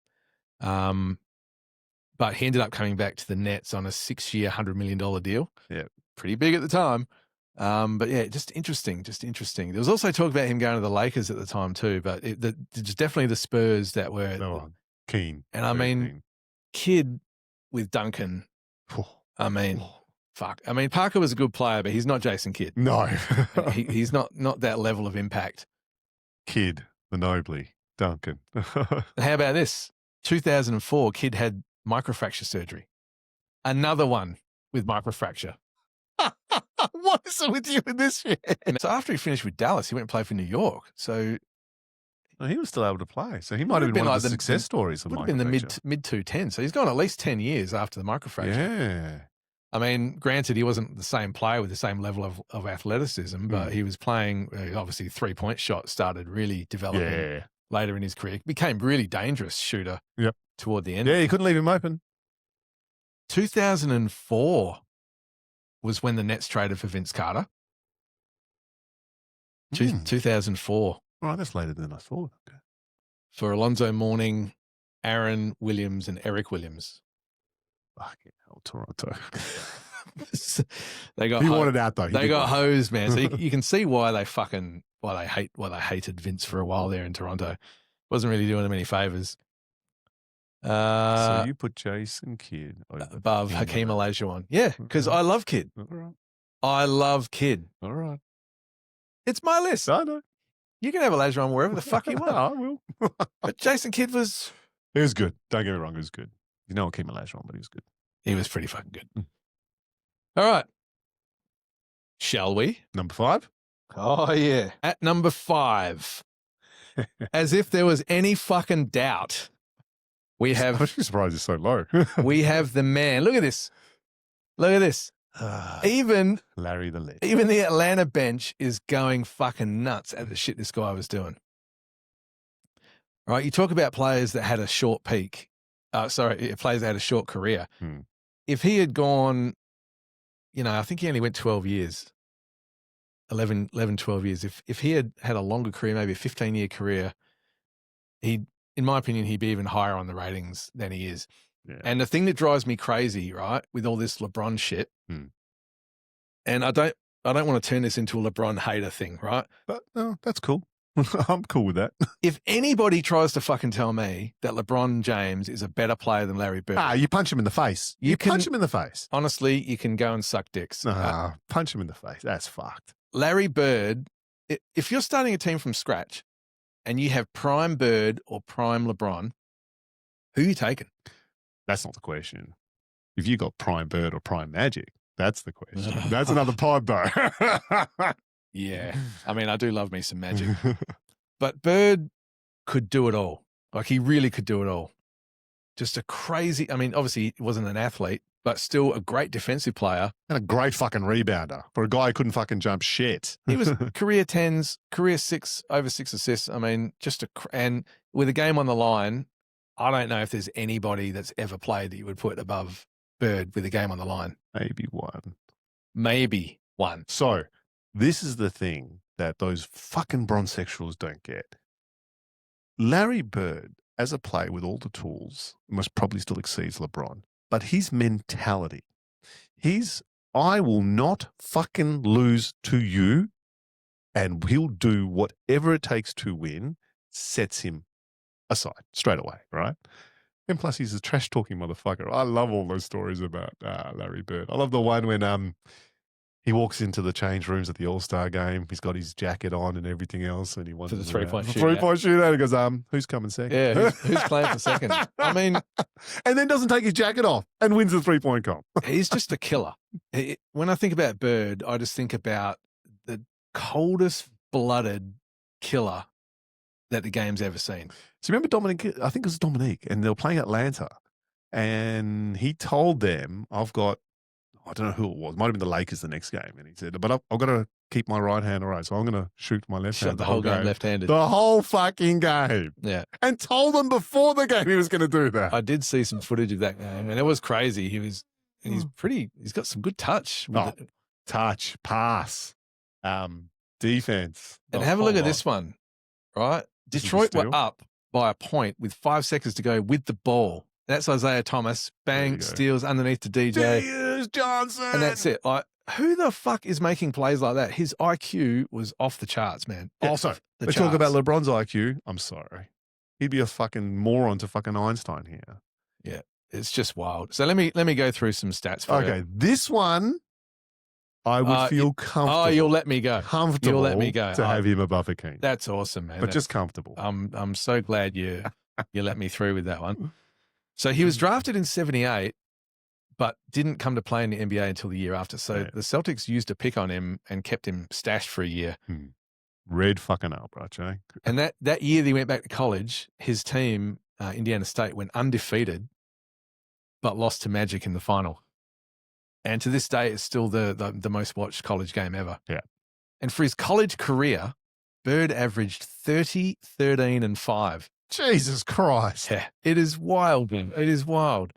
But he ended up coming back to the Nets on a 6-year, $100 million deal. Yeah. Pretty big at the time. But yeah, just interesting. There was also talk about him going to the Lakers at the time too, but it was definitely the Spurs that were keen. And I mean, keen. Kidd with Duncan, I mean, fuck. I mean, Parker was a good player, but he's not Jason Kidd. No. He's not that level of impact. Kidd, the Nobly, Duncan. How about this? 2004, Kidd had microfracture surgery. Another one with microfracture. What is it with you in this shit? So after he finished with Dallas, he went and played for New York. So he was still able to play. So he might have been one of the success stories of would have been the mid 210. So he's gone at least 10 years after the microfracture. Yeah. I mean, granted, he wasn't the same player with the same level of athleticism, but he was playing, obviously, 3-point shot started really developing later in his career. Became really dangerous shooter toward the end. Yeah, you couldn't leave him open. 2004 was when the Nets traded for Vince Carter. 2004. All right, that's later than I thought. Okay. For Alonzo Mourning, Aaron Williams, and Eric Williams. Fucking hell, Toronto. They got he wanted out though. They got hosed, man. So you can see why they hated Vince for a while there in Toronto. Wasn't really doing them any favors. So you put Jason Kidd above Hakeem Olajuwon. Yeah, because I love Kidd. All right. I love Kidd. All right. It's my list. I know. You can have Olajuwon wherever the fuck you want. I will. But Jason Kidd was... He was good. Don't get me wrong. He was good. You know Hakeem Olajuwon, but he was good. He was pretty fucking good. All right. Shall we? Number 5? Oh, yeah. At number 5, as if there was any fucking doubt, we have... I'm actually surprised it's so low. We have the man. Look at this. Look at this. Even Larry the Legend. Even the Atlanta bench is going fucking nuts at the shit this guy was doing. All right, you talk about players that had a short peak. Players that had a short career. If he had gone, I think he only went 12 years. 11, 12 years. If he had had a longer career, maybe a 15-year career, in my opinion, he'd be even higher on the ratings than he is. Yeah. And the thing that drives me crazy, right, with all this LeBron shit, and I don't want to turn this into a LeBron hater thing, right? But no, that's cool. I'm cool with that. If anybody tries to fucking tell me that LeBron James is a better player than Larry Bird, you punch him in the face. You punch him in the face. Honestly, you can go and suck dicks. Punch him in the face. That's fucked. Larry Bird, if you're starting a team from scratch and you have prime Bird or prime LeBron, who are you taking? That's not the question. If you got prime Bird or prime Magic, that's the question. That's another pod, though. Yeah. I mean, I do love me some Magic. But Bird could do it all. Like, he really could do it all. Just a crazy, obviously he wasn't an athlete, but still a great defensive player. And a great fucking rebounder for a guy who couldn't fucking jump shit. He was career 10s, career 6, over 6 assists. And with a game on the line, I don't know if there's anybody that's ever played that you would put above Bird with a game on the line. Maybe one. Maybe one. So this is the thing that those fucking bronzexuals don't get. Larry Bird, as a player with all the tools, most probably still exceeds LeBron. But his mentality, I will not fucking lose to you, and he'll do whatever it takes to win, sets him aside straight away, right? And plus, he's a trash-talking motherfucker. I love all those stories about Larry Bird. I love the one when he walks into the change rooms at the All-Star game. He's got his jacket on and everything else, and he wants For the three-point shootout. Three-point shootout. He goes, who's coming second? Yeah, who's playing for second? I mean, and then doesn't take his jacket off and wins the three-point comp. he's just a killer. When I think about Bird, I just think about the coldest-blooded killer that the game's ever seen. So remember Dominic? I think it was Dominique, and they were playing Atlanta, and he told them, I don't know who it was. Might have been the Lakers the next game. And he said, but I've got to keep my right hand all right. So I'm going to shoot my left hand the whole game left-handed. The whole fucking game. Yeah. And told them before the game he was going to do that. I did see some footage of that game, and it was crazy. He's got some good touch. Touch, pass, defense. And have a look at this one, right? Detroit were up by a point with 5 seconds to go with the ball. That's Isaiah Thomas. Bang, steals underneath to DJ. Johnson. And that's it. Like, who the fuck is making plays like that? His IQ was off the charts, man. Also, let's talk about LeBron's IQ. I'm sorry. He'd be a fucking moron to fucking Einstein here. Yeah, it's just wild. So let me go through some stats for you. Okay, this one I would feel comfortable. Oh, you'll let me go. Comfortable. You'll let me go. To have him above Hakeem. That's awesome, man. But just comfortable. I'm so glad you let me through with that one. So he was drafted in 78, but didn't come to play in the NBA until the year after. So the Celtics used a pick on him and kept him stashed for a year. Red fucking up, right, Jay? And that year that he went back to college, his team, Indiana State, went undefeated, but lost to Magic in the final. And to this day, it's still the most watched college game ever. Yeah. And for his college career, Bird averaged 30, 13, and 5. Jesus Christ. Yeah, it is wild. It is wild.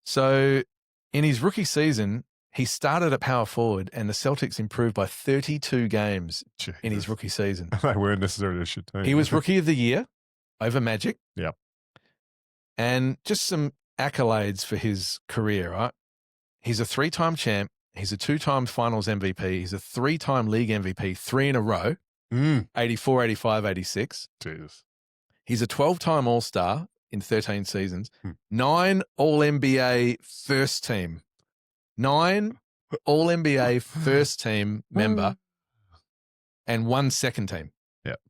So in his rookie season, he started at power forward, and the Celtics improved by 32 games in his rookie season. They weren't necessarily a shit team. He was Rookie of the Year over Magic. Yep. And just some accolades for his career, right? He's a 3-time champ. He's a 2-time finals MVP. He's a 3-time league MVP, 3 in a row, 84, 85, 86. Jesus. He's a 12-time All-Star in 13 seasons, 9 All-NBA first team, 9 All-NBA first team member, and 1 second team. Yep.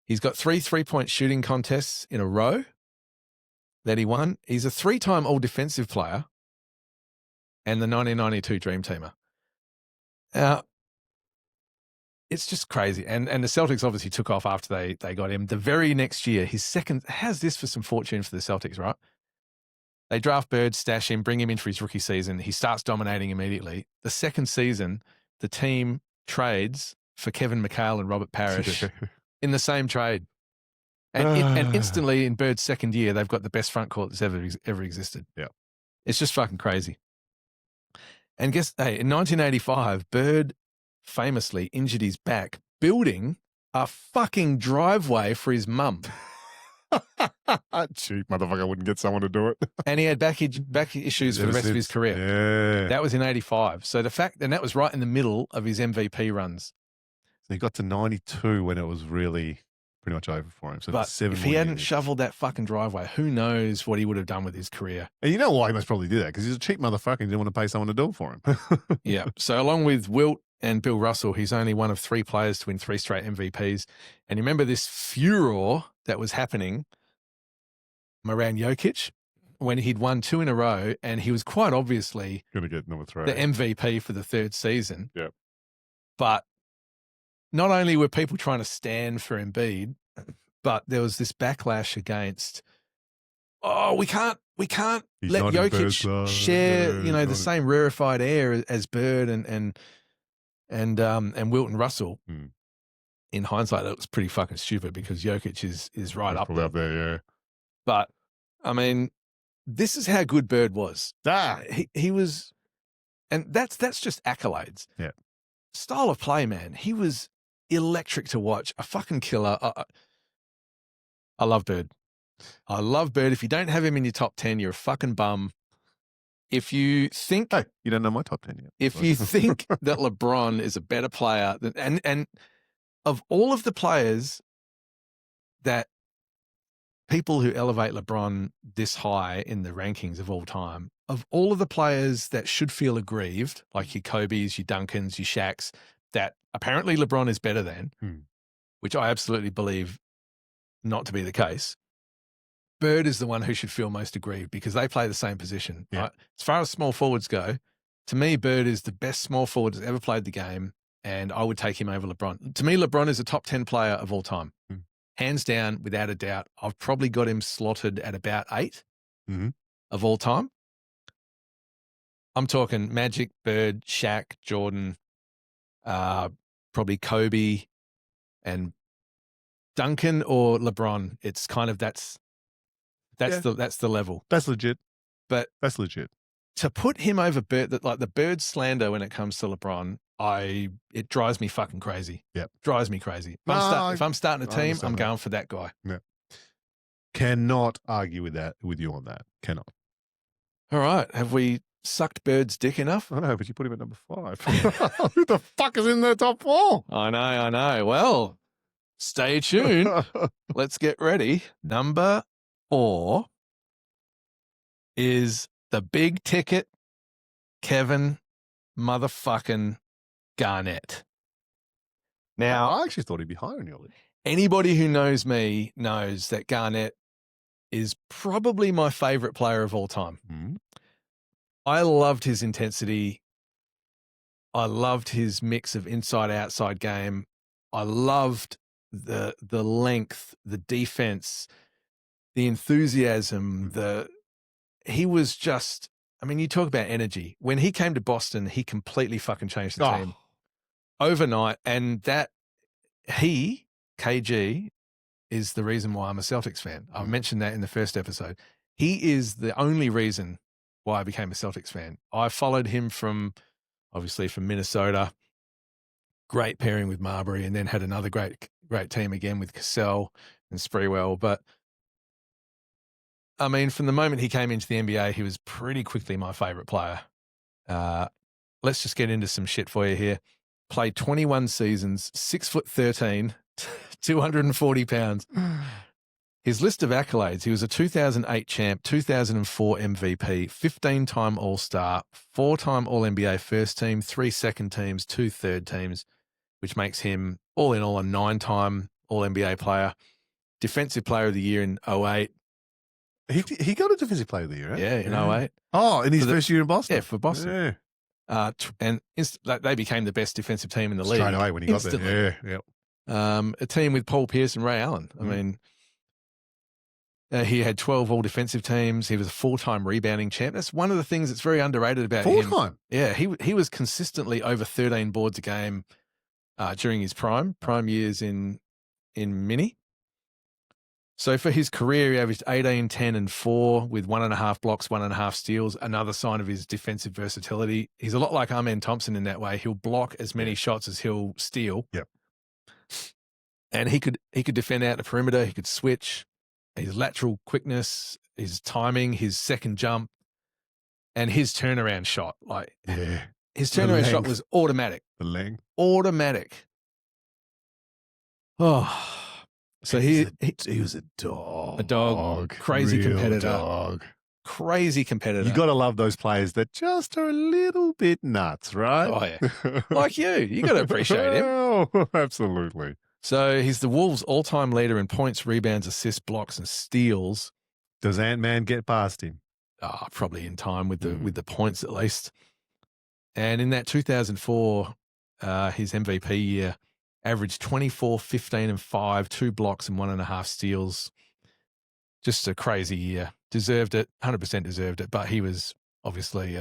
He's got 3 3-point shooting contests in a row that he won. He's a 3-time All-Defensive player and the 1992 Dream Teamer. Now, it's just crazy. And the Celtics obviously took off after they got him. The very next year, his second, how's this for some fortune for the Celtics, right? They draft Bird, stash him, bring him in for his rookie season. He starts dominating immediately. The second season, the team trades for Kevin McHale and Robert Parrish in the same trade. And instantly in Bird's second year, they've got the best front court that's ever existed. Yeah. It's just fucking crazy. And in 1985, Bird famously injured his back building a fucking driveway for his mum. Cheap motherfucker wouldn't get someone to do it. And he had back issues for the rest of his career. Yeah. That was in 85. So and that was right in the middle of his MVP runs. So he got to 92 when it was really pretty much over for him. So but 7 if he hadn't shoveled that fucking driveway, who knows what he would have done with his career. And you know why he must probably do that? Because he's a cheap motherfucker and he didn't want to pay someone to do it for him. Yeah. So along with Wilt and Bill Russell, he's only one of 3 players to win 3 straight MVPs. And you remember this furor that was happening around Jokic when he'd won 2 in a row, and he was quite obviously going to get number 3, the MVP for the 3rd season. Yep. But not only were people trying to stand for Embiid, but there was this backlash against, we can't let Jokic share, the same rarefied air as Bird and Wilt and Russell. In hindsight, that was pretty fucking stupid because Jokic is right up there. Yeah. But I mean, this is how good Bird was. He was, and that's just accolades. Yeah. Style of play, man. He was electric to watch. A fucking killer. I love Bird. I love Bird. If you don't have him in your top 10, you're a fucking bum. If you think, Hey, you don't know my top 10 yet. if you think that LeBron is a better player than, and of all of the players that people who elevate LeBron this high in the rankings of all time, of all of the players that should feel aggrieved, like your Kobe's, your Duncans, your Shaqs, that apparently LeBron is better than, which I absolutely believe not to be the case. Bird is the one who should feel most aggrieved because they play the same position. Yeah. Right? As far as small forwards go, to me, Bird is the best small forward that's ever played the game, and I would take him over LeBron. To me, LeBron is a top 10 player of all time. Hands down, without a doubt. I've probably got him slotted at about 8 of all time. I'm talking Magic, Bird, Shaq, Jordan, probably Kobe, and Duncan or LeBron. It's kind of that's the level. That's legit. But that's legit. To put him over Bird, like the Bird slander when it comes to LeBron, it drives me fucking crazy. Yep. Drives me crazy. If I'm starting a team, I'm going for that guy. Yeah. Cannot argue with you on that. Cannot. All right. Have we sucked Bird's dick enough? I know, but you put him at number 5. Who the fuck is in the top 4? I know. Well, stay tuned. Let's get ready. Number 4 is the big ticket Kevin motherfucking Garnett. Now, I actually thought he'd be higher in your league. Anybody who knows me knows that Garnett is probably my favorite player of all time. I loved his intensity. I loved his mix of inside-outside game. I loved the length, the defense, the enthusiasm. He was just, I mean, you talk about energy. When he came to Boston, he completely fucking changed the team overnight. And that KG, is the reason why I'm a Celtics fan. I mentioned that in the first episode. He is the only reason why I became a Celtics fan. I followed him from Minnesota. Great pairing with Marbury, and then had another great team again with Cassell and Sprewell. But I mean, from the moment he came into the NBA, he was pretty quickly my favorite player. Let's just get into some shit for you here. Played 21 seasons, 6'13", 240 pounds. His list of accolades: he was a 2008 champ, 2004 MVP, 15-time All-Star, 4-time All-NBA first team, 3 second teams, 2 third teams, which makes him all in all a 9-time All-NBA player. Defensive Player of the Year in 08. He got a Defensive Player of the Year, right? Yeah, in 08. Oh, in his first year in Boston? Yeah, for Boston. Yeah. And they became the best defensive team in the league. Straight away when he got there. Yeah. A team with Paul Pierce and Ray Allen. I mean, he had 12 all-defensive teams. He was a 4-time rebounding champ. That's one of the things that's very underrated about him. 4-time? Yeah, he was consistently over 13 boards a game during his prime years in Mini. So for his career, he averaged 18, 10, and 4 with 1.5 blocks, 1.5 steals, another sign of his defensive versatility. He's a lot like Amen Thompson in that way. He'll block as many shots as he'll steal. Yep. And he could defend out the perimeter. He could switch. His lateral quickness, his timing, his second jump, and his turnaround shot. His turnaround shot was automatic. The length. Automatic. Oh. So he was a dog. A dog. Crazy Real competitor. Dog. Crazy competitor. You got to love those players that just are a little bit nuts, right? Oh, yeah. Like you. You got to appreciate him. Oh, absolutely. So he's the Wolves' all-time leader in points, rebounds, assists, blocks, and steals. Does Ant-Man get past him? Probably in time with the points at least. And in that 2004, his MVP year, averaged 24, 15, and 5, 2 blocks and 1.5 steals. Just a crazy year. Deserved it, 100% deserved it. But he was obviously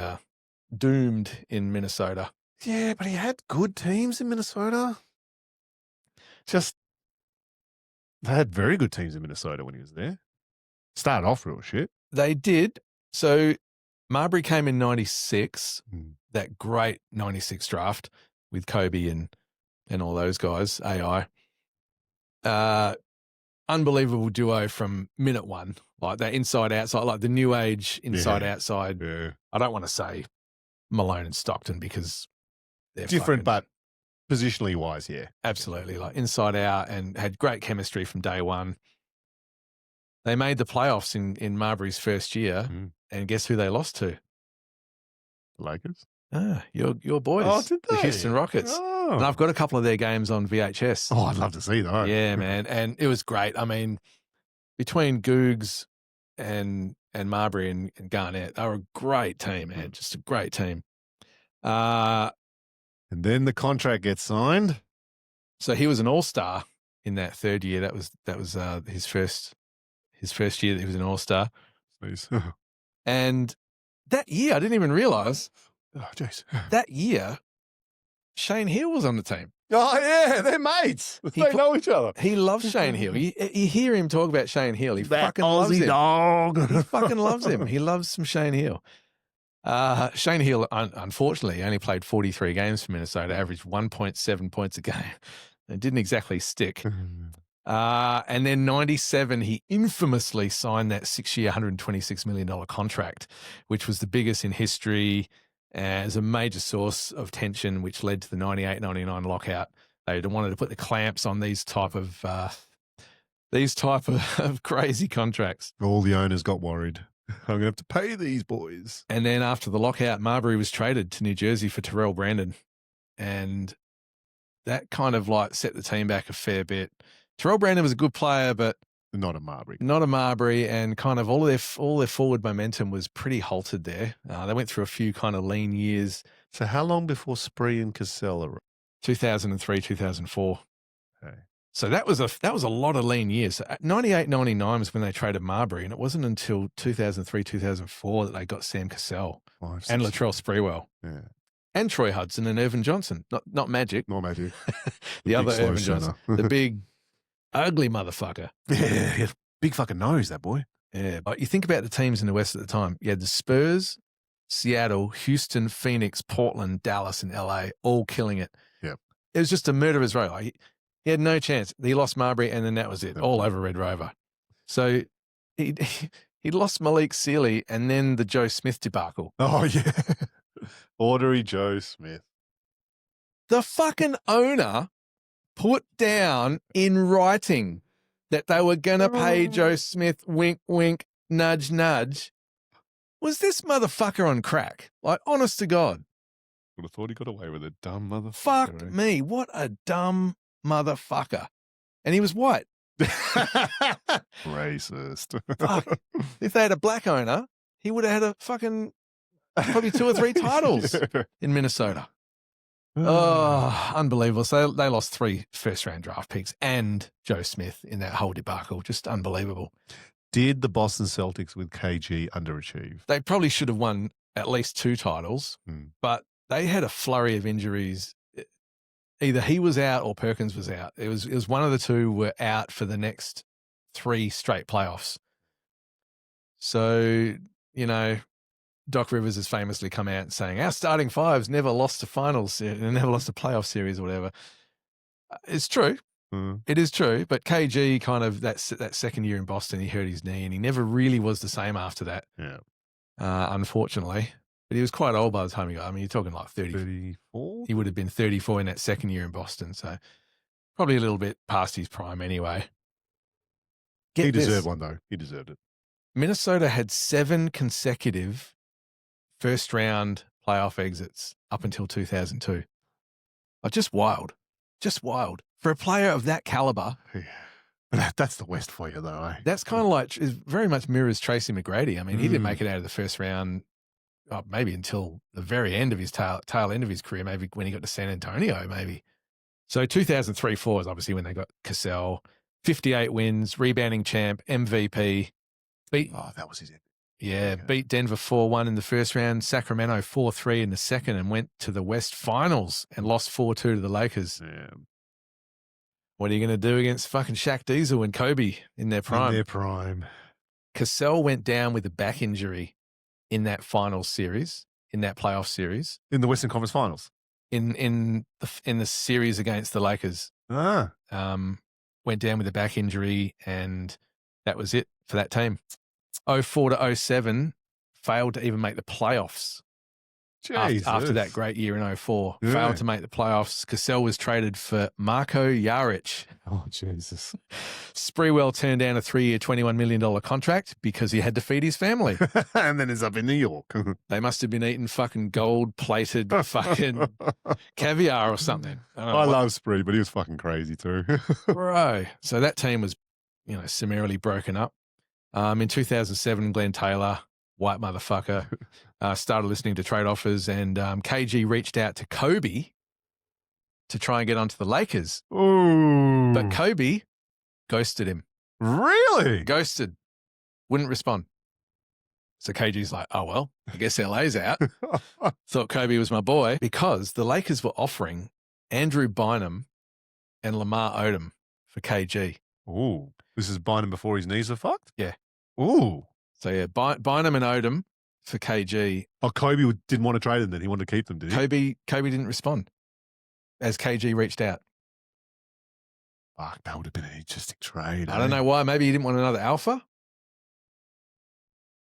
doomed in Minnesota. Yeah, but he had good teams in Minnesota. They had very good teams in Minnesota when he was there. Started off real shit. They did, So Marbury came in 96, Mm. that great 96 draft with Kobe and all those guys, AI. Unbelievable duo from minute one, like that inside-outside, like the new age inside-outside. Yeah. I don't want to say Malone and Stockton because they're Different, fucking- but positionally wise, yeah. absolutely, like inside out, and had great chemistry from day one. They made the playoffs in Marbury's first year, Mm. and guess who they lost to? Lakers. Your boys, Oh, did the they? Houston Rockets. Oh. And I've got a couple of their games on VHS. Oh, I'd love to see that. Yeah, man, and it was great. I mean, between Googs and Marbury and Garnett, they were a great team, man. Just a great team. And then the contract gets signed. So he was an all-star in that third year. That was his first year that he was an all-star. Please. And that year, I didn't even realize Oh, jeez. that year Shane Hill was on the team. Oh, yeah, they're mates. He They put- know each other. He loves Shane Hill. You hear him talk about Shane Hill. He That fucking loves Aussie him. dog. He fucking loves him. He loves some Shane Hill. Shane Hill, unfortunately, only played 43 games for Minnesota, averaged 1.7 points a game. It didn't exactly stick. And then 97, he infamously signed that 6-year, $126 million contract, which was the biggest in history as a major source of tension, which led to the 98-99 lockout. They wanted to put the clamps on these type of crazy contracts. All the owners got worried. I'm going to have to pay these boys. And then after the lockout, Marbury was traded to New Jersey for Terrell Brandon. And that kind of like set the team back a fair bit. Terrell Brandon was a good player, but Not a Marbury. not a Marbury, and kind of all their forward momentum was pretty halted there. They went through a few kind of lean years, So how long before Spree and Cassell arrived? 2003, 2004. Okay. So that was a lot of lean years. So 98, 99 was when they traded Marbury, and it wasn't until 2003, 2004 that they got Sam Cassell 5, 6, and Latrell Sprewell Yeah. and Troy Hudson and Irvin Johnson. Not Magic, Not Magic. the other big slow Irvin Johnson, center. the big ugly motherfucker. Yeah. Big fucking nose, that boy. Yeah, but you think about the teams in the West at the time. You had the Spurs, Seattle, Houston, Phoenix, Portland, Dallas, and LA, all killing it. Yep. It was just a murderer's row. Like, he had no chance. He lost Marbury, and then that was it, all over Red Rover. So he lost Malik Sealy, and then the Joe Smith debacle. Oh, yeah. Ornery Joe Smith. The fucking owner put down in writing that they were going to pay Joe Smith, wink, wink, nudge, nudge. Was this motherfucker on crack? Like, honest to God. Would have thought he got away with it. Dumb motherfucker. Fuck me. What a dumb motherfucker. And he was white. Racist. Fuck. If they had a black owner, he would have had a fucking probably 2 or 3 titles in Minnesota. Oh, unbelievable. So they lost 3 first-round draft picks and Joe Smith in that whole debacle. Just unbelievable. Did the Boston Celtics with KG underachieve? They probably should have won at least 2 titles, but they had a flurry of injuries. Either he was out or Perkins was out. It was one of the two were out for the next 3 straight playoffs. So, you know, Doc Rivers has famously come out saying, our starting fives never lost a finals, never lost a playoff series or whatever. It's true. It is true. But KG kind of, that second year in Boston, he hurt his knee and he never really was the same after that. Yeah. Unfortunately. But he was quite old by the time he got, I mean, you're talking like 34? He would have been 34 in that second year in Boston. So probably a little bit past his prime anyway. He deserved one, though. He deserved it. Minnesota had 7 consecutive first round playoff exits up until 2002. Like, just wild. Just wild. For a player of that caliber. Yeah. That's the West for you, though, eh? That's kind of like, it very much mirrors Tracy McGrady. I mean, he didn't make it out of the first round, maybe until the very end of his tail end of his career, maybe when he got to San Antonio, maybe. So 2003-04 is obviously when they got Cassell. 58 wins, rebounding champ, MVP. That was his end. Yeah, Okay. beat Denver 4-1 in the first round, Sacramento 4-3 in the second, and went to the West Finals and lost 4-2 to the Lakers. Yeah. What are you going to do against fucking Shaq Diesel and Kobe in their prime? In their prime. Cassell went down with a back injury in that final series, in that playoff series, In the Western Conference Finals. in the series against the Lakers. Ah. Went down with a back injury, and that was it for that team. 04 to 07, failed to even make the playoffs. After that great year in 04. Yeah. Failed to make the playoffs. Cassell was traded for Marko Jaric. Oh, Jesus. Sprewell turned down a 3-year, $21 million contract because he had to feed his family. And then it's up in New York. They must have been eating fucking gold-plated fucking caviar or something. I love Spree, but he was fucking crazy too. Bro. So that team was, summarily broken up. In 2007, Glenn Taylor, white motherfucker, started listening to trade offers, and KG reached out to Kobe to try and get onto the Lakers. Ooh. But Kobe ghosted him. Really? Ghosted. Wouldn't respond. So KG's like, oh, well, I guess LA's out. Thought Kobe was my boy, because the Lakers were offering Andrew Bynum and Lamar Odom for KG. Ooh. This is Bynum before his knees are fucked? Yeah. Ooh. So, yeah, Bynum and Odom for KG. Oh, Kobe didn't want to trade them then. He wanted to keep them, did he? Kobe didn't respond as KG reached out. Fuck, that would have been an interesting trade. I don't know why. Maybe he didn't want another alpha.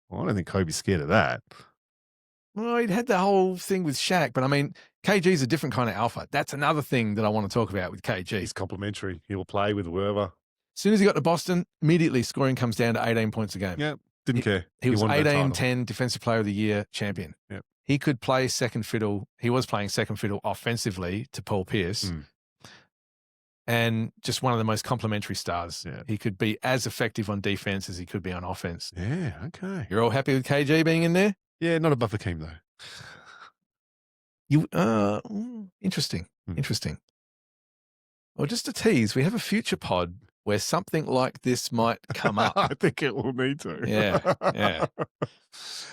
Well, I don't think Kobe's scared of that. Well, he'd had the whole thing with Shaq, but I mean, KG's a different kind of alpha. That's another thing that I want to talk about with KG. He's complimentary. He'll play with whoever. As soon as he got to Boston, immediately scoring comes down to 18 points a game. Yeah, didn't care. He was wanted that title. 18-10 Defensive Player of the Year champion. Yep. He could play second fiddle. He was playing second fiddle offensively to Paul Pierce. And just one of the most complimentary stars. Yeah. He could be as effective on defense as he could be on offense. Yeah, okay. You're all happy with KG being in there? Yeah, not above Hakeem though. Interesting. Interesting. Well, just a tease, we have a future pod where something like this might come up. I think it will need to. Yeah.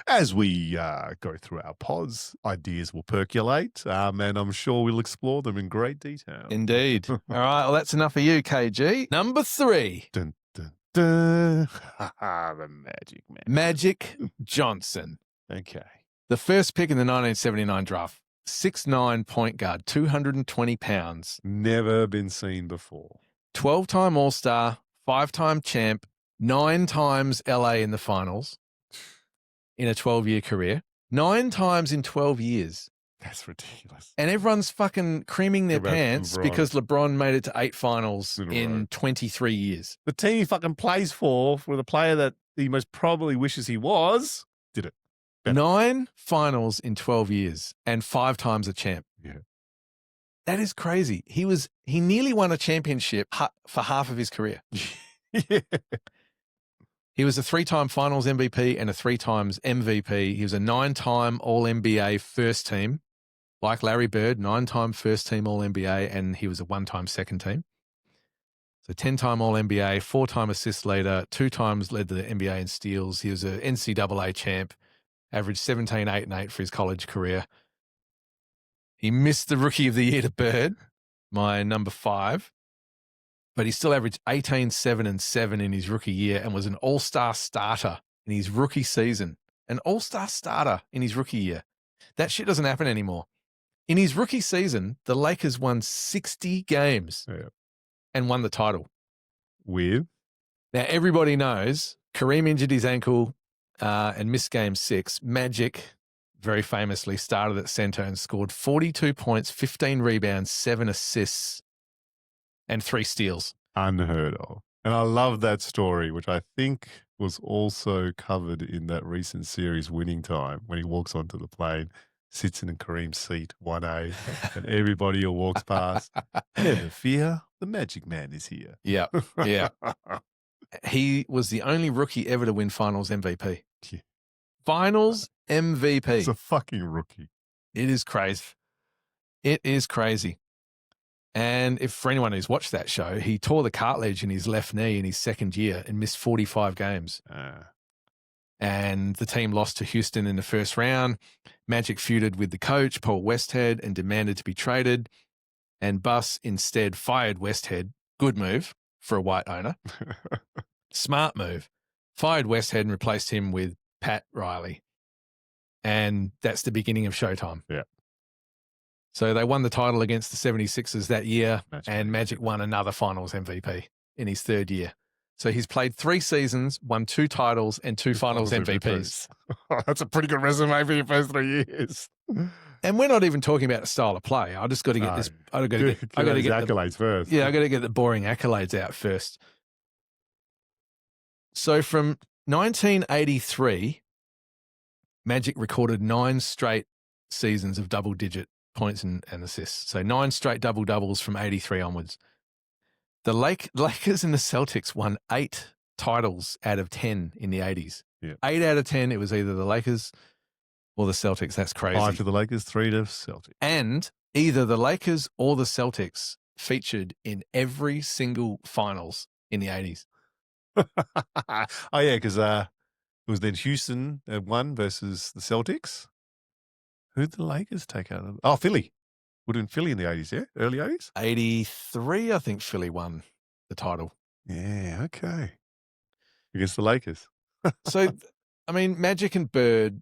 As we go through our pods, ideas will percolate, and I'm sure we'll explore them in great detail. Indeed. All right, well, that's enough for you, KG. Number 3. Dun, dun, dun. The Magic Man. Magic Johnson. Okay. The first pick in the 1979 draft. 6'9" point guard, 220 pounds. Never been seen before. 12-time All-Star, 5-time champ, 9 times LA in the finals in a 12-year career. 9 times in 12 years. That's ridiculous. And everyone's fucking creaming their About pants LeBron. because LeBron made it to 8 finals In a row. in 23 years. The team he fucking plays for the player that he most probably wishes he was, did it. Better. 9 finals in 12 years and 5 times a champ. Yeah. That is crazy. He nearly won a championship for half of his career. Yeah. He was a 3-time finals MVP and a 3 times MVP. He was a 9-time All-NBA first team, like Larry Bird, 9-time first team All-NBA, and he was a 1-time second team. So 10-time All-NBA, 4-time assist leader, 2 times led the NBA in steals. He was an NCAA champ, averaged 17, 8, and 8 for his college career. He missed the Rookie of the Year to Bird, my number 5. But he still averaged 18, 7, and 7 in his rookie year and was an all-star starter in his rookie season. An all-star starter in his rookie year. That shit doesn't happen anymore. In his rookie season, the Lakers won 60 games and won the title. Weird. Now, everybody knows Kareem injured his ankle and missed game 6. Magic, very famously, started at center and scored 42 points, 15 rebounds, 7 assists, and 3 steals. Unheard of. And I love that story, which I think was also covered in that recent series Winning Time when he walks onto the plane, sits in Kareem's seat, 1A, and everybody who walks past, never fear, the Magic Man is here. Yeah, yeah. He was the only rookie ever to win Finals MVP. Yeah. Finals MVP. He's a fucking rookie. It is crazy. It is crazy. And if for anyone who's watched that show, he tore the cartilage in his left knee in his second year and missed 45 games. And the team lost to Houston in the first round. Magic feuded with the coach, Paul Westhead, and demanded to be traded. And Buss instead fired Westhead. Good move for a white owner. Smart move. Fired Westhead and replaced him with Pat Riley. And that's the beginning of Showtime. Yeah. So they won the title against the 76ers that year, That's and pretty Magic good. won another finals MVP in his third year. So he's played 3 seasons, won 2 titles, and 2 finals MVPs. That's a pretty good resume for your first 3 years. And we're not even talking about the style of play. I just got to get this. I got to get. I got to his get the, accolades first. yeah. I got to get the boring accolades out first. So from 1983, Magic recorded 9 straight seasons of double-digit points and assists. So 9 straight double-doubles from 83 onwards. The Lakers and the Celtics won 8 titles out of 10 in the 80s. Yeah. 8 out of 10, it was either the Lakers or the Celtics. That's crazy. 5 to the Lakers, 3 to Celtics. And either the Lakers or the Celtics featured in every single finals in the 80s. Oh, yeah, because it was then Houston won versus the Celtics. Who did the Lakers take out? Oh, Philly. Would have been Philly in the 80s, yeah? Early 80s? 83, I think Philly won the title. Yeah, okay. Against the Lakers. So, I mean, Magic and Bird,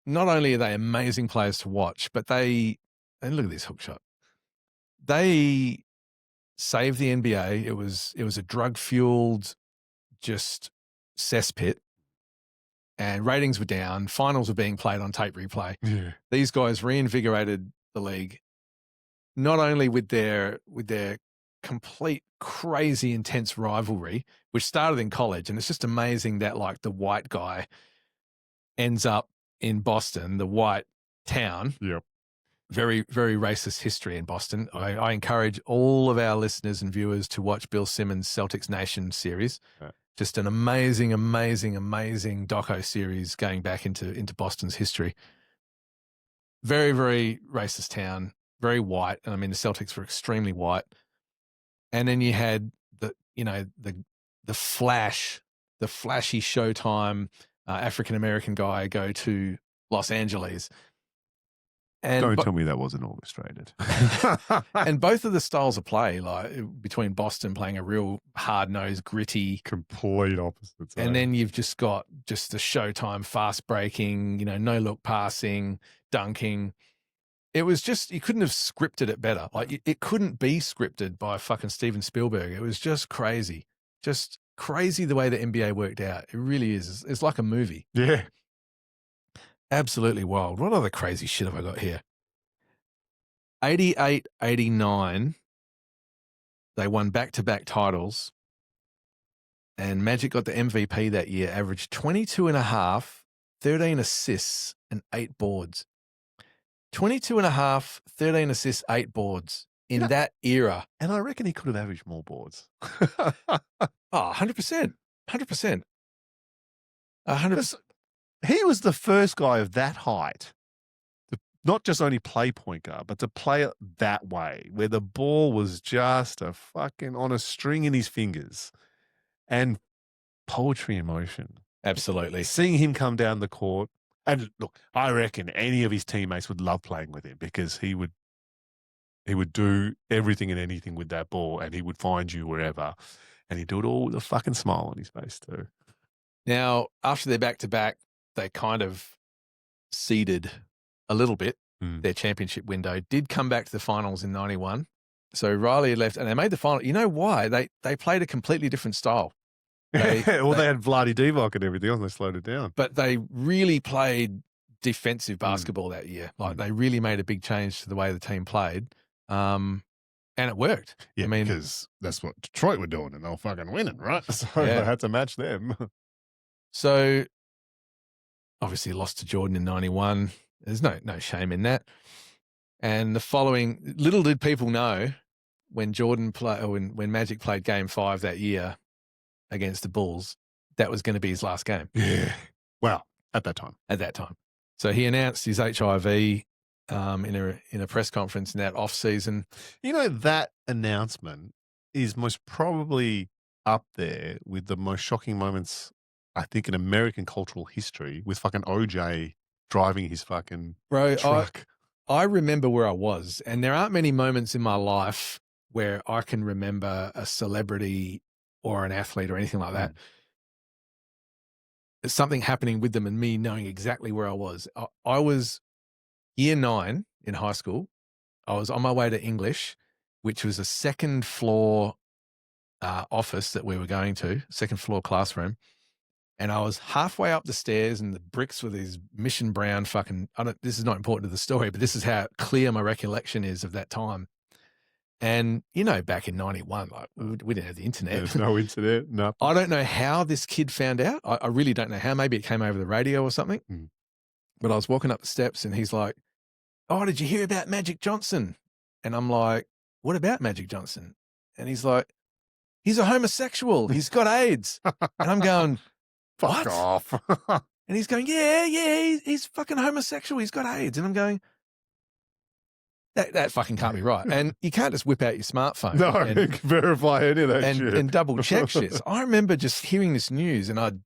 not only are they amazing players to watch, but and look at this hook shot. They saved the NBA. It was a drug-fueled, just cesspit, and ratings were down. Finals were being played on tape replay. Yeah. These guys reinvigorated the league, not only with their complete crazy intense rivalry, which started in college, and it's just amazing that like the white guy ends up in Boston, the white town. Yep. Very, very racist history in Boston. I encourage all of our listeners and viewers to watch Bill Simmons' Celtics Nation series. Yeah. Just an amazing, amazing, amazing doco series going back into Boston's history. Very, very racist town, very white. And I mean, the Celtics were extremely white. And then you had the flashy Showtime African-American guy go to Los Angeles. And Don't tell me that wasn't orchestrated. and both of the styles of play, like between Boston playing a real hard-nosed, gritty, Complete opposites. and then you've just got the Showtime fast breaking, no look passing, dunking. It was just, you couldn't have scripted it better. Like it couldn't be scripted by fucking Steven Spielberg. It was just crazy the way the NBA worked out. It really is. It's like a movie. Yeah. Absolutely wild. What other crazy shit have I got here? 88, 89, they won back-to-back titles, and Magic got the MVP that year, averaged 22.5, 13 assists, and 8 boards. 22.5, 13 assists, 8 boards in that era. And I reckon he could have averaged more boards. Oh, 100%. 100%. 100%. He was the first guy of that height to not just only play point guard, but to play it that way, where the ball was just on a string in his fingers, and poetry in motion. Absolutely. Seeing him come down the court, and look, I reckon any of his teammates would love playing with him because he would do everything and anything with that ball, and he would find you wherever, and he'd do it all with a fucking smile on his face too. Now, after their back-to-back, they kind of seeded a little bit their championship window, did come back to the finals in 91. So Riley had left and they made the final. You know why? They played a completely different style. They had Vlade Divac and everything else, and they slowed it down. But they really played defensive basketball that year. Like they really made a big change to the way the team played. And it worked. Yeah, I mean, because that's what Detroit were doing and they were fucking winning, right? So Yeah. they had to match them. So obviously lost to Jordan in 91. There's no shame in that. And the following, little did people know when when Magic played Game 5 that year against the Bulls, that was going to be his last game. Yeah. Well, at that time. So he announced his HIV in a press conference in that off season. You know, that announcement is most probably up there with the most shocking moments, I think, in American cultural history, with fucking OJ driving his fucking truck. I remember where I was, and there aren't many moments in my life where I can remember a celebrity or an athlete or anything like that something happening with them and me knowing exactly where I was. I was year 9 in high school. I was on my way to English, which was a second floor office that we were going to, second floor classroom. And I was halfway up the stairs and the bricks were these mission brown fucking, this is not important to the story, but this is how clear my recollection is of that time. And, back in 91, like we didn't have the internet. There's no internet, no. I don't know how this kid found out. I really don't know how. Maybe it came over the radio or something. Mm. But I was walking up the steps and he's like, "Oh, did you hear about Magic Johnson?" And I'm like, "What about Magic Johnson?" And he's like, "He's a homosexual. He's got AIDS." And I'm going, Fuck "What?" off. And he's going, yeah, he's fucking homosexual. He's got AIDS. And I'm going, that fucking can't be right. And you can't just whip out your smartphone. No, and, verify any of that shit. and double check shit. So I remember just hearing this news, and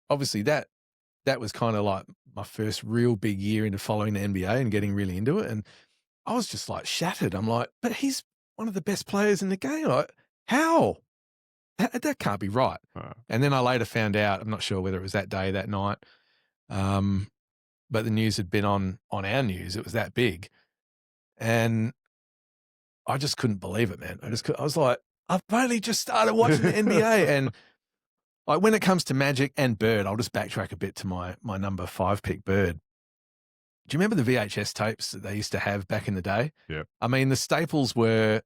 obviously that was kind of like my first real big year into following the NBA and getting really into it. And I was just like shattered. I'm like, but he's one of the best players in the game. Like, how? That can't be right. And then I later found out, I'm not sure whether it was that day, that night, but the news had been on our news. It was that big. And I just couldn't believe it, man. I was like, I've only just started watching the NBA. And like when it comes to Magic and Bird, I'll just backtrack a bit to my number 5 pick, Bird. Do you remember the VHS tapes that they used to have back in the day? Yeah. I mean, the staples were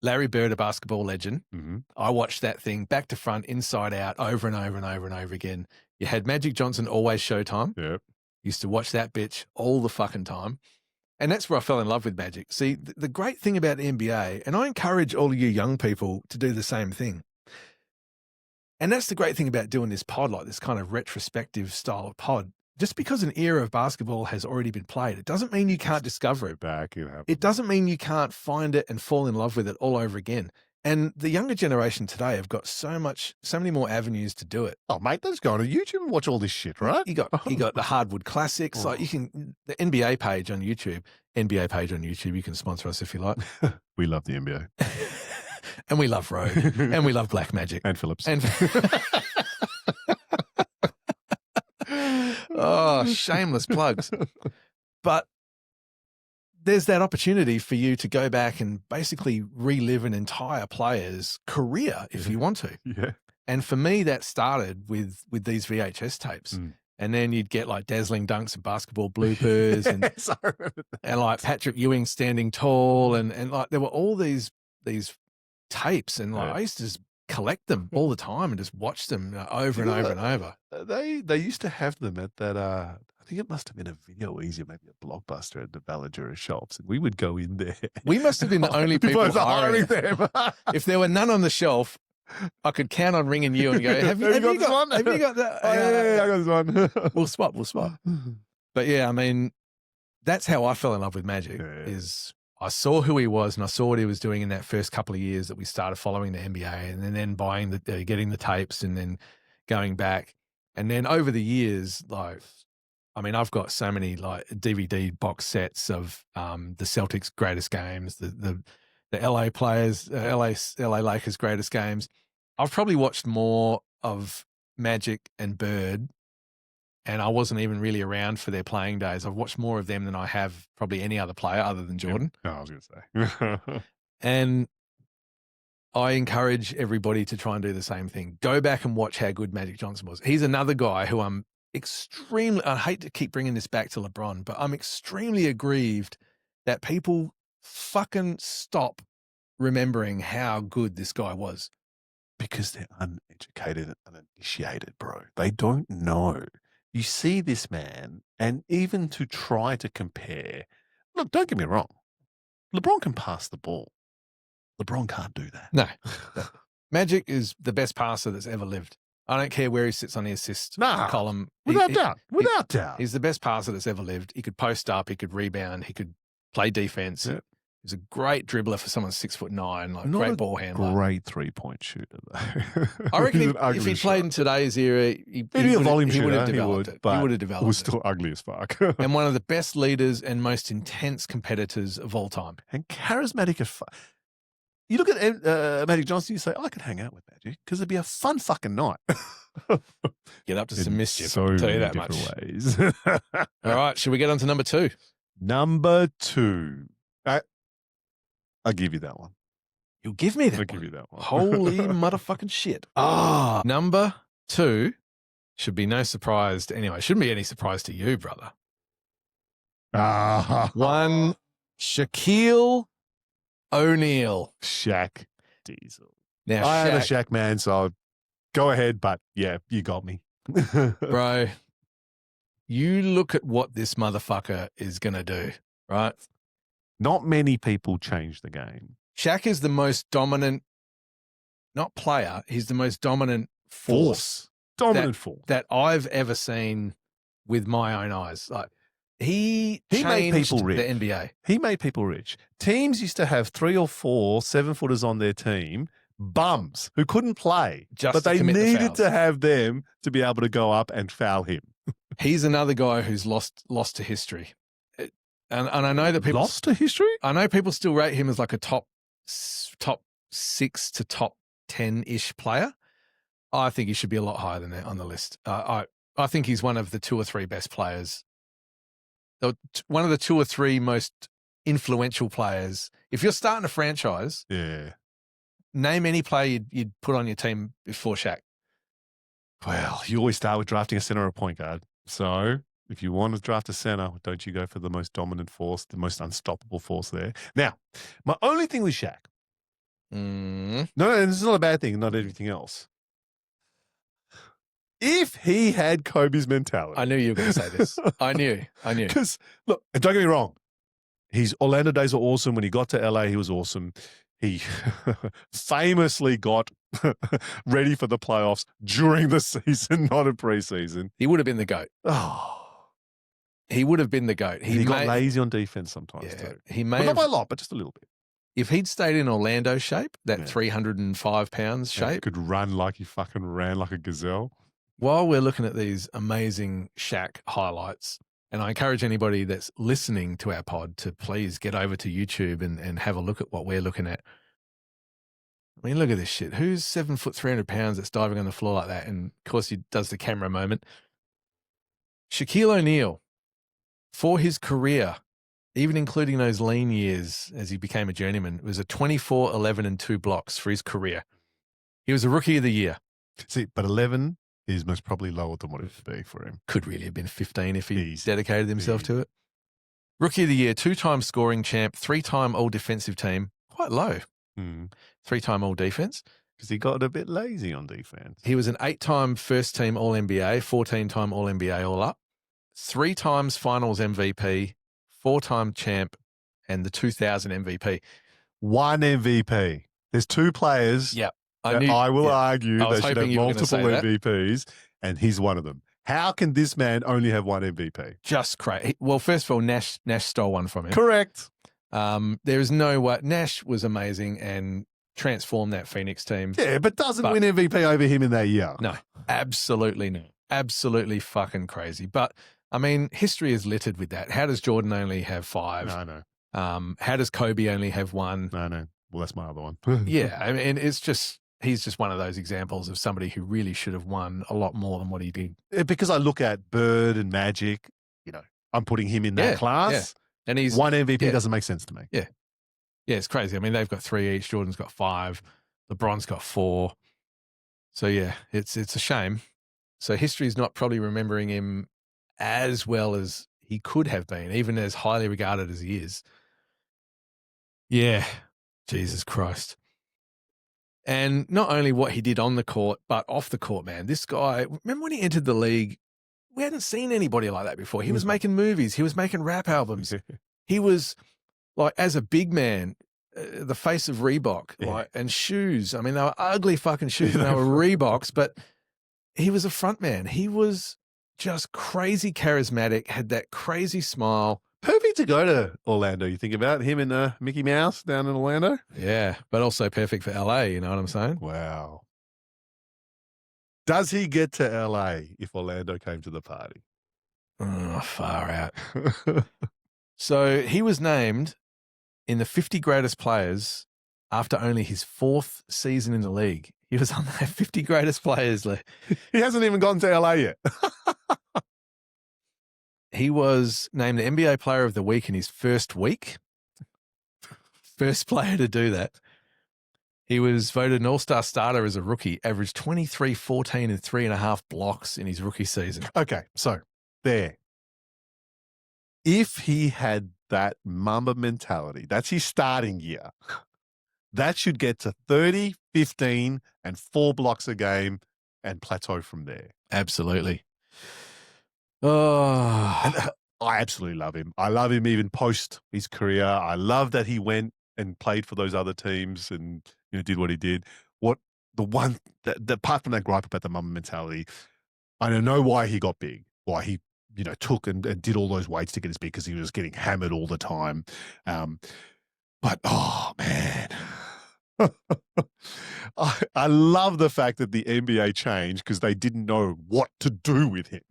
Larry Bird, a basketball legend. Mm-hmm. I watched that thing back to front, inside out, over and over and over and over again. You had Magic Johnson, always Showtime. Yeah. Used to watch that bitch all the fucking time. And that's where I fell in love with Magic. See, the great thing about the NBA, and I encourage all of you young people to do the same thing. And that's the great thing about doing this pod, like this kind of retrospective style of pod. Just because an era of basketball has already been played, it doesn't mean you can't discover it. Back, it doesn't mean you can't find it and fall in love with it all over again. And the younger generation today have got so many more avenues to do it. Oh, mate, let's go on YouTube and watch all this shit, right? You got the Hardwood Classics. Like the NBA page on YouTube. You can sponsor us if you like. We love the NBA. And we love Road. And we love Black Magic. And Phillips. And oh, shameless plugs. But there's that opportunity for you to go back and basically relive an entire player's career if you want to. Yeah. And for me, that started with these VHS tapes. Mm. And then you'd get like dazzling dunks and basketball bloopers and like Patrick Ewing standing tall and like there were all these tapes and like I used to just collect them all the time and just watch them over and over and over. They used to have them at that I think it must have been a Video Easy, maybe a Blockbuster at the Valadura shops. And we would go in there. We must have been the only people hiring them. If there were none on the shelf, I could count on ringing you and go, have you got that? Oh, yeah, I got this one. We'll swap. But yeah, I mean, that's how I fell in love with Magic is I saw who he was and I saw what he was doing in that first couple of years that we started following the NBA and then buying getting the tapes and then going back. And then over the years, like, I mean, I've got so many like DVD box sets of the Celtics' greatest games, the LA players, LA Lakers' greatest games. I've probably watched more of Magic and Bird, and I wasn't even really around for their playing days. I've watched more of them than I have probably any other player other than Jordan. Yeah. Oh, I was going to say. And I encourage everybody to try and do the same thing. Go back and watch how good Magic Johnson was. He's another guy who I'm extremely, I hate to keep bringing this back to LeBron, but I'm extremely aggrieved that people fucking stop remembering how good this guy was. Because they're uneducated and uninitiated, bro. They don't know. You see this man, and even to try to compare, look, don't get me wrong. LeBron can pass the ball. LeBron can't do that. No. Magic is the best passer that's ever lived. I don't care where he sits on the assist column. Without doubt. He's the best passer that's ever lived. He could post up, he could rebound, he could play defense. Yeah. He's a great dribbler for someone 6'9", like Not great a ball handler. Great 3-point shooter, though. I reckon if he played in today's era, he'd be a volume shooter. He would have developed it. He would have developed it. Was still ugly as fuck. And one of the best leaders and most intense competitors of all time. And charismatic as fuck. You look at Magic Johnson, you say, I could hang out with Magic because it'd be a fun fucking night. Get up to some In mischief. so I'll tell you many that much. different ways. All right, should we get on to number 2? Number 2. I'll give you that one. You'll give me that I'll one. give you that one. Holy motherfucking shit. Number 2 should be no surprise to anyone. Shouldn't be any surprise to you, brother. One, Shaquille O'Neal. Shaq Diesel. Now, I am a Shaq, Shaq man, so go ahead, but yeah, you got me. bro, you look at what this motherfucker is going to do, right? Not many people change the game. Shaq is the most dominant, not player, he's the most dominant force Dominant force. that I've ever seen with my own eyes. Like, he made changed people rich. the NBA. He made people rich. Teams used to have 3 or 4 7-footers on their team, bums who couldn't play, Just but to they commit the needed fouls. to have them to be able to go up and foul him. He's another guy who's lost to history. And I know that people Lost to history? I know people still rate him as like a top 6 to top 10-ish player. I think he should be a lot higher than that on the list. I think he's one of the 2 or 3 best players. One of the 2 or 3 most influential players. If you're starting a franchise, Yeah. name any player you'd put on your team before Shaq. Well, you always start with drafting a center or a point guard. So if you want to draft a center, don't you go for the most dominant force, the most unstoppable force there? Now, my only thing with Shaq, no, this is not a bad thing, not everything else. If he had Kobe's mentality. I knew you were going to say this. I knew. Because, look, and don't get me wrong, his Orlando days were awesome. When he got to LA, he was awesome. He famously got ready for the playoffs during the season, not in preseason. He would have been the GOAT. Oh. He would have been the GOAT. He got lazy on defense sometimes too. He may But not have, by a lot, but just a little bit. if he'd stayed in Orlando shape, that 305 pounds Yeah, shape, could run like he fucking ran like a gazelle. while we're looking at these amazing Shaq highlights, and I encourage anybody that's listening to our pod to please get over to YouTube and have a look at what we're looking at. I mean, look at this shit. Who's 7 foot 300 pounds that's diving on the floor like that? And of course, he does the camera moment. Shaquille O'Neal, for his career, even including those lean years as he became a journeyman, it was a 24, 11, and 2 blocks for his career. He was a rookie of the year. See, but 11 is most probably lower than what it would be for him. Could really have been 15 if he Easy. dedicated himself to it. Rookie of the year, 2-time scoring champ, 3-time all defensive team. Quite low. 3-time all defense. Because he got a bit lazy on defense. He was an 8-time first team all NBA, 14-time all NBA all up, 3 times finals MVP, 4-time champ, and the 2000 MVP. 1 MVP. There's 2 players. Yep. I will argue I was they should have hoping you were gonna multiple say that. MVPs, and he's one of them. How can this man only have 1 MVP? Just crazy. Well, first of all, Nash stole one from him. Correct. There is no way. Nash was amazing and transformed that Phoenix team. Yeah, but doesn't win MVP over him in that year. No, absolutely no. Absolutely fucking crazy. But, I mean, history is littered with that. How does Jordan only have 5? No. How does Kobe only have 1? No. Well, that's my other one. Yeah, I mean, he's just one of those examples of somebody who really should have won a lot more than what he did. Because I look at Bird and Magic, I'm putting him in that class. Yeah. And he's 1 MVP doesn't make sense to me. Yeah, it's crazy. I mean, they've got 3 each. Jordan's got 5. LeBron's got 4. So yeah, it's a shame. So history's not probably remembering him as well as he could have been, even as highly regarded as he is. Yeah, Jesus Christ. And not only what he did on the court, but off the court, man. This guy, remember when he entered the league, we hadn't seen anybody like that before. He was making movies. He was making rap albums. He was, like, as a big man, the face of Reebok, and shoes. I mean, they were ugly fucking shoes and they were Reeboks, but he was a front man. He was just crazy charismatic, had that crazy smile. Perfect to go to Orlando. You think about him and Mickey Mouse down in Orlando? Yeah, but also perfect for LA, you know what I'm saying? Wow. Does he get to LA if Orlando came to the party? Oh, far out. So he was named in the 50 greatest players after only his 4th season in the league. He was on that 50 greatest players list. He hasn't even gone to LA yet. He was named the NBA Player of the Week in his first week. First player to do that. He was voted an all-star starter as a rookie, averaged 23, 14, and 3.5 blocks in his rookie season. Okay, so there. If he had that Mamba mentality, that's his starting year, that should get to 30, 15, and 4 blocks a game and plateau from there. Absolutely. Oh, And I absolutely love him. I love him even post his career. I love that he went and played for those other teams and did what he did. Apart from that gripe about the Mamba mentality, I don't know why he got big, why he took and did all those weights to get as big, because he was getting hammered all the time. But oh man, I love the fact that the NBA changed because they didn't know what to do with him.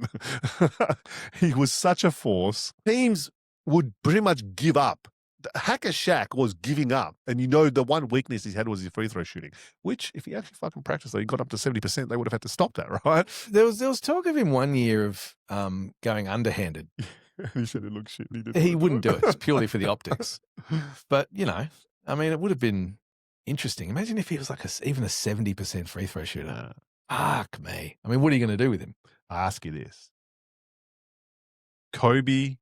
He was such a force. Teams would pretty much give up. Hacker Shaq was giving up. And the one weakness he had was his free throw shooting, which if he actually fucking practiced, he got up to 70%, they would have had to stop that, right? There was talk of him one year of going underhanded. He said it looked shit. He wouldn't do it. It's purely for the optics. But, I mean, it would have been interesting. Imagine if he was like even a 70% free throw shooter. Fuck me. I mean, what are you going to do with him? I ask you this. Kobe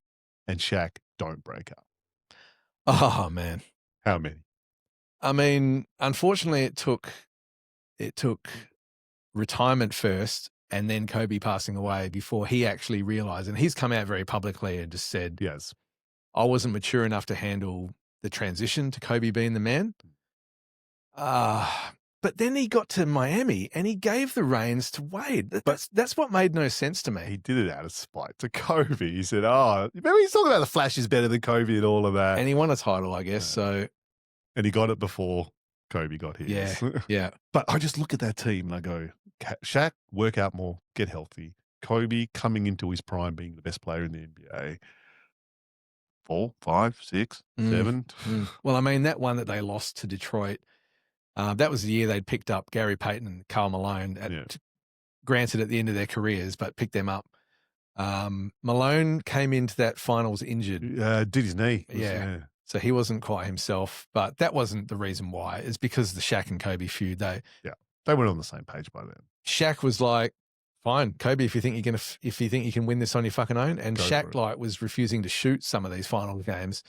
and Shaq don't break up. Oh, man. How many? I mean, unfortunately, it took retirement first and then Kobe passing away before he actually realized. And he's come out very publicly and just said, yes, I wasn't mature enough to handle the transition to Kobe being the man. But then he got to Miami and he gave the reins to Wade. That's what made no sense to me. He did it out of spite to Kobe. He said, remember he's talking about the Flash is better than Kobe and all of that. And he won a title, I guess. So, and he got it before Kobe got his. Yeah. But I just look at that team and I go, Shaq, work out more, get healthy. Kobe coming into his prime, being the best player in the NBA. 4, 5, 6, 7. Well, I mean, that one that they lost to Detroit, that was the year they'd picked up Gary Payton and Karl Malone, granted at the end of their careers, but picked them up. Malone came into that finals injured. Did his knee. Yeah. So he wasn't quite himself, but that wasn't the reason why. It's because of the Shaq and Kobe feud. They weren't on the same page by then. Shaq was like, fine, Kobe, if you think you can win this on your fucking own. And Shaq was refusing to shoot some of these final games.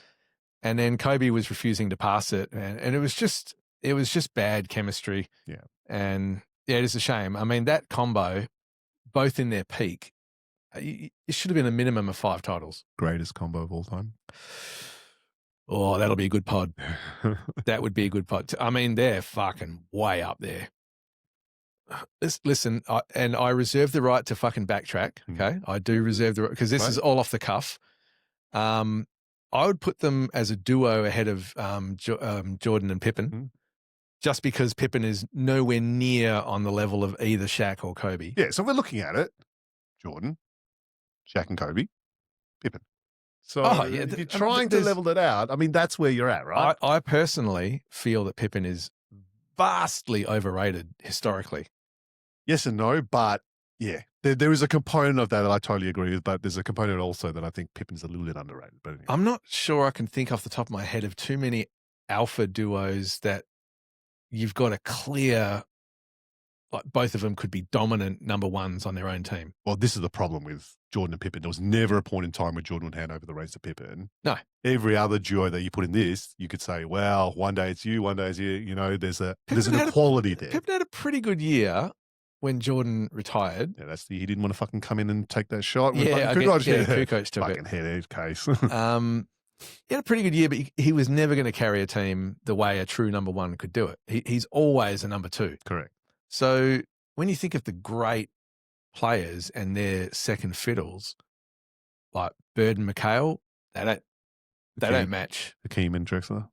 And then Kobe was refusing to pass it. And it was just bad chemistry. Yeah. And it is a shame. I mean, that combo, both in their peak, it should have been a minimum of 5 titles. Greatest combo of all time. Oh, that'll be a good pod. That would be a good pod. I mean, they're fucking way up there. Listen, I reserve the right to fucking backtrack. Okay. I do reserve the right, because this is all off the cuff. I would put them as a duo ahead of Jordan and Pippen, just because Pippen is nowhere near on the level of either Shaq or Kobe. Yeah, so if we're looking at it, Jordan, Shaq and Kobe, Pippen. So if you're trying to level it out, I mean, that's where you're at, right? I personally feel that Pippen is vastly overrated historically. Yes and no, but yeah, there is a component of that I totally agree with, but there's a component also that I think Pippen's a little bit underrated. But anyway. I'm not sure I can think off the top of my head of too many alpha duos that you've got a clear, like both of them could be dominant number ones on their own team. Well, this is the problem with Jordan and Pippen. There was never a point in time where Jordan would hand over the reins to Pippen. No. Every other duo that you put in this, you could say, well, one day it's you, one day it's you. You know, there's an equality there. Pippen had a pretty good year when Jordan retired. Yeah, he didn't want to fucking come in and take that shot. Kukoc took fucking head case. He had a pretty good year, but he was never going to carry a team the way a true number one could do it. He's always a number two. Correct. So when you think of the great players and their second fiddles, like Bird and McHale, they don't match. Hakeem and Drexler.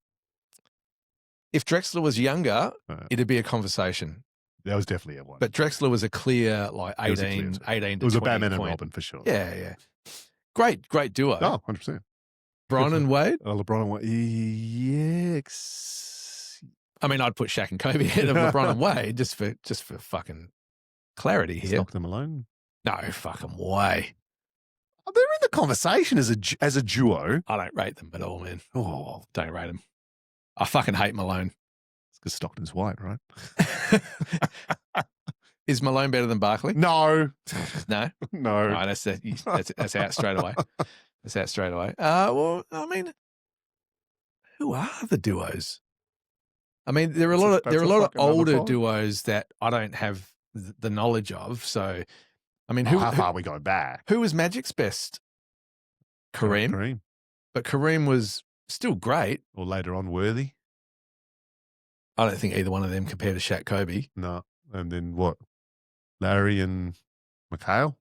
If Drexler was younger, it'd be a conversation. That was definitely a one. But Drexler was a clear, like 18 to 20 It was a Batman and Robin for sure. Yeah. Great duo. Oh, 100%. Bron and Wade? LeBron and Wade. I mean, I'd put Shaq and Kobe ahead of LeBron and Wade just for fucking clarity here. Stockton alone. No fucking way. Oh, they're in the conversation as a duo. I don't rate them at all, man. Oh, Don't rate them. I fucking hate Malone. it's because Stockton's white, right? Is Malone better than Barkley? No. No? No. All right, that's out straight away. That's out straight away. Well, I mean, who are the duos? I mean, there are a lot of older duos that I don't have the knowledge of. So, I mean, how far are we going back? Who was Magic's best? Kareem. But Kareem was still great. Or later on, Worthy? I don't think either one of them compared to Shaq Kobe. No. And then what? Larry and McHale?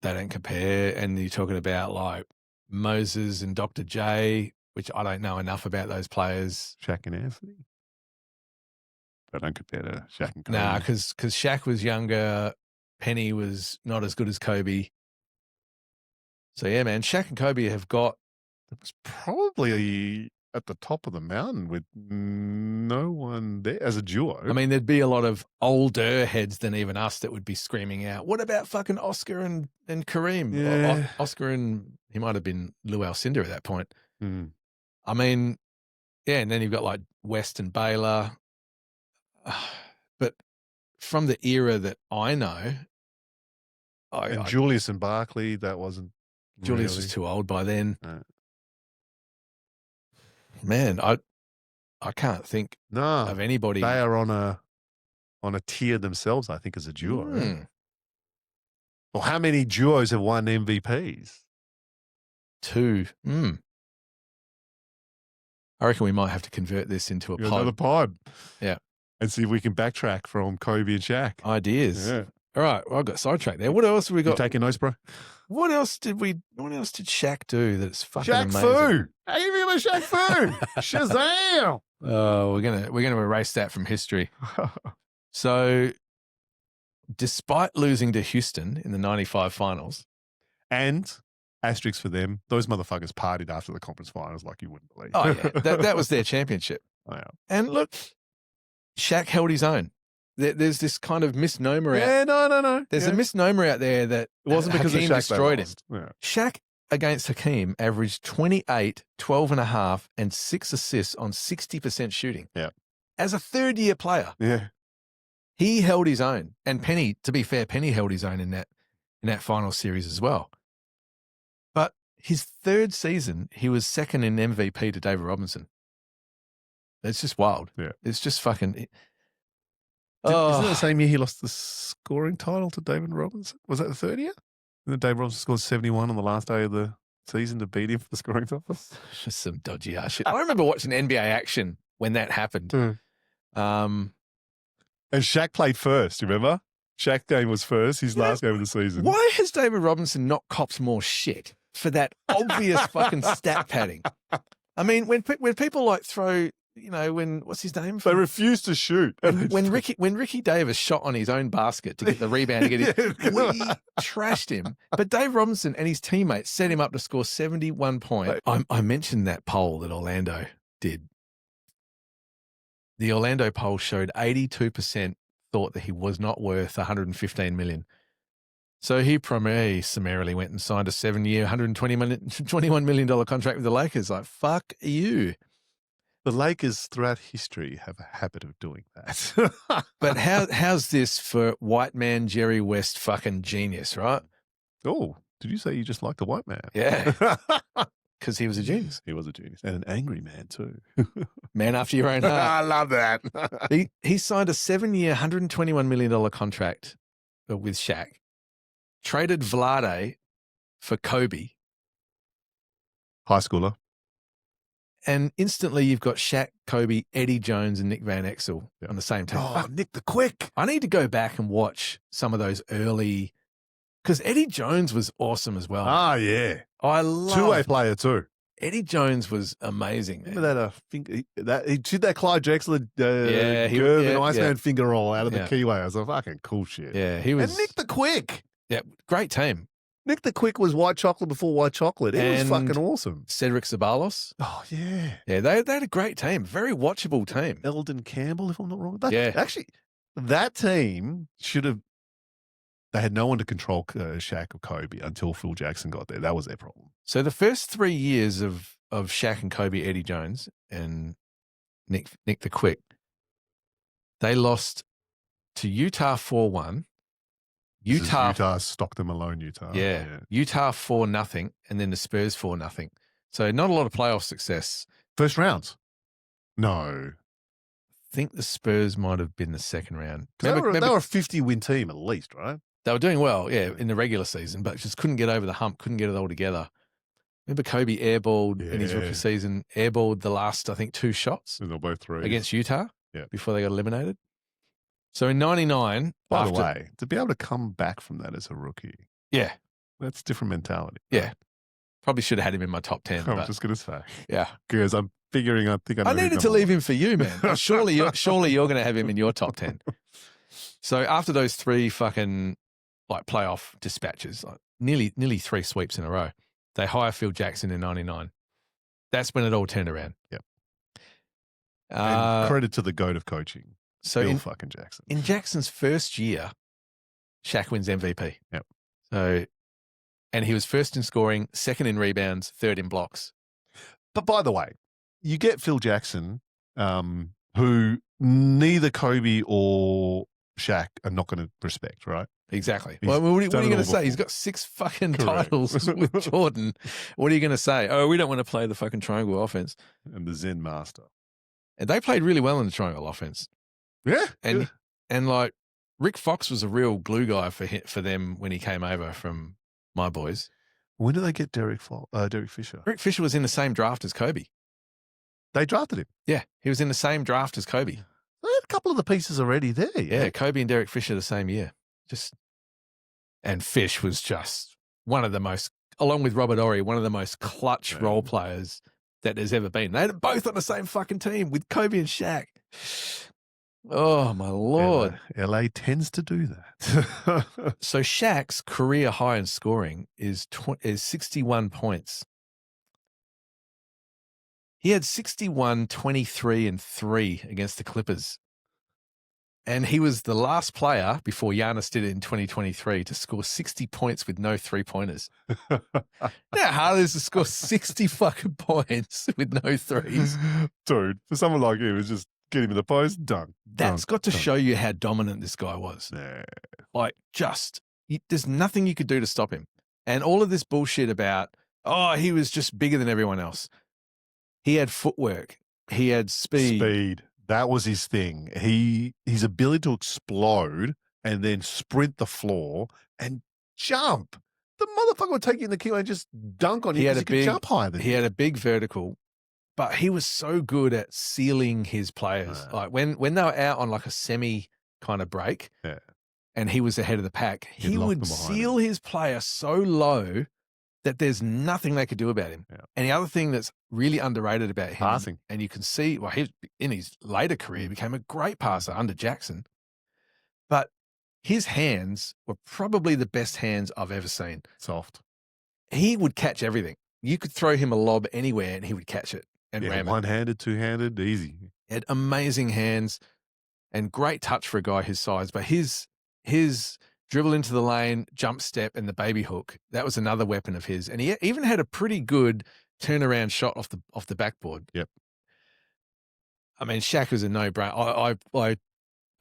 They don't compare. And you're talking about like Moses and Dr. J, which I don't know enough about those players. Shaq and Anthony? They don't compare to Shaq and Kobe. Nah, because Shaq was younger. Penny was not as good as Kobe. So, yeah, man, Shaq and Kobe have got... It was probably at the top of the mountain with no one there as a duo. I mean, there'd be a lot of older heads than even us that would be screaming out, what about fucking Oscar and Kareem? Yeah. Oscar and... He might have been Lou Alcindor at that point. Mm. I mean, yeah, and then you've got like West and Baylor. But from the era that I know... Julius and Barkley, that wasn't... Julius really. was too old by then. No. Man, I can't think of anybody. They are on a tier themselves, I think, as a duo. Well, how many duos have won MVPs? 2. I reckon we might have to convert this into a pod. Another pod. Yeah. And see if we can backtrack from Kobe and Shaq. Ideas. Yeah. All right. Well, I got sidetracked there. What else have we got? You taking notes, bro? What else did Shaq do that's fucking Shaq amazing? Fu. How you feel about Shaq Fu? Shazam! Oh, we're gonna erase that from history. So, despite losing to Houston in the '95 finals, and asterisks for them, those motherfuckers partied after the conference finals like you wouldn't believe. oh yeah, that was their championship. Oh, yeah. And look, Shaq held his own. There's this kind of misnomer out. Yeah, no. There's a misnomer out there that It wasn't because Hakeem of Shaq destroyed him. Yeah. Shaq against Hakeem averaged 28, 12.5, and 6 assists on 60% shooting. Yeah. As a third-year player, Yeah. he held his own. And Penny, to be fair, Penny held his own in that final series as well. But his third season, he was second in MVP to David Robinson. It's just wild. Yeah. It's just fucking... Isn't it the same year he lost the scoring title to David Robinson? Was that the third year? And then David Robinson scored 71 on the last day of the season to beat him for the scoring title? Just some dodgy ass shit. I remember watching NBA action when that happened. And Shaq played first, you remember? Shaq's game was first, his last game of the season. Why has David Robinson not copped more shit for that obvious fucking stat padding? I mean, when people like throw... what's his name? They refused to shoot. When Ricky Davis shot on his own basket to get the rebound, we trashed him. But Dave Robinson and his teammates set him up to score 71 points. I mentioned that poll that Orlando did. The Orlando poll showed 82% thought that he was not worth $115 million. So he summarily went and signed a 7-year, $121 million contract with the Lakers. Like, fuck you. The Lakers throughout history have a habit of doing that. But how's this for white man Jerry West fucking genius, right? Oh, did you say you just like the white man? Yeah. Because he was a genius. He was a genius. And an angry man too. Man after your own heart. I love that. He signed a 7-year, $121 million contract with Shaq, traded Vlade for Kobe. High schooler. And instantly you've got Shaq, Kobe, Eddie Jones, and Nick Van Exel on the same team. Oh, Nick the Quick. I need to go back and watch some of those early, because Eddie Jones was awesome as well. Ah, yeah. I love Two-way player too. Eddie Jones was amazing. Man. Remember that? He did that Clyde Drexler and Iceman finger roll out of the keyway. I was like, fucking cool shit. Yeah, he was. And Nick the Quick. Yeah, great team. Nick the Quick was white chocolate before white chocolate. He was And fucking awesome. Cedric Ceballos. Oh, yeah. Yeah, they had a great team. Very watchable team. Eldon Campbell, if I'm not wrong. Yeah. Actually, that team should have. They had no one to control Shaq or Kobe until Phil Jackson got there. That was their problem. So the first 3 years of Shaq and Kobe, Eddie Jones and Nick the Quick, they lost to Utah 4-1. Utah, Stockton Malone, Utah. Yeah. Utah 4-0, and then the Spurs 4-0. So not a lot of playoff success. First rounds? No. I think the Spurs might have been the second round. They were a 50-win team at least, right? They were doing well, yeah, in the regular season, but just couldn't get over the hump, couldn't get it all together. Remember Kobe airballed in his rookie season, airballed the last, I think, 2 shots And they're both threes. against Utah Yeah. before they got eliminated. So in 99, By the way, to be able to come back from that as a rookie, yeah, that's a different mentality. yeah, probably should have had him in my top 10. I'm but just going to say. yeah, Because I'm figuring, I think I needed to leave him for you, man. Surely you're going to have him in your top 10. So after those 3 fucking like playoff dispatches, like nearly 3 sweeps in a row, they hire Phil Jackson in 99. That's when it all turned around. Yep. And credit to the GOAT of coaching, Phil fucking Jackson. In Jackson's first year, Shaq wins MVP. Yep. So, and he was first in scoring, second in rebounds, third in blocks. But by the way, you get Phil Jackson, who neither Kobe or Shaq are not going to respect, right? Exactly. Well, what are you going to say? He's got 6 fucking titles with Jordan. What are you going to say? Oh, we don't want to play the fucking triangle offense. And the Zen master. And they played really well in the triangle offense. Yeah. And like Rick Fox was a real glue guy for them when he came over from my boys. When did they get Derek Fisher? Derek Fisher was in the same draft as Kobe. They drafted him. Yeah, he was in the same draft as Kobe. They had a couple of the pieces already there. Yeah, Kobe and Derek Fisher the same year. And Fish was just one of the most, along with Robert Horry, one of the most clutch role players that there's ever been. They had both on the same fucking team with Kobe and Shaq. Oh, my Lord. LA tends to do that. So Shaq's career high in scoring is 61 points. He had 61, 23, and 3 against the Clippers. And he was the last player before Giannis did it in 2023 to score 60 points with no 3-pointers. You know how hard it is to score 60 fucking points with no 3s? Dude, for someone like you, it's just get him in the post, done. That's got to show you how dominant this guy was. Yeah. Like, there's nothing you could do to stop him. And all of this bullshit about, he was just bigger than everyone else. He had footwork. He had speed. That was his thing. His ability to explode and then sprint the floor and jump. The motherfucker would take you in the kill and just dunk on you because he could jump higher than you. He had a big vertical, but he was so good at sealing his players. Like when they were out on like a semi kind of break and he was ahead of the pack, he would seal his player so low that there's nothing they could do about him. Yeah. And the other thing that's really underrated about him, passing. And you can see, in his later career, he became a great passer under Jackson. But his hands were probably the best hands I've ever seen. Soft. He would catch everything. You could throw him a lob anywhere and he would catch it and ram it. One-handed, two-handed, easy. He had amazing hands and great touch for a guy his size. But his dribble into the lane, jump step, and the baby hook, that was another weapon of his. And he even had a pretty good turnaround shot off the backboard. Yep. I mean, Shaq was a no-brainer.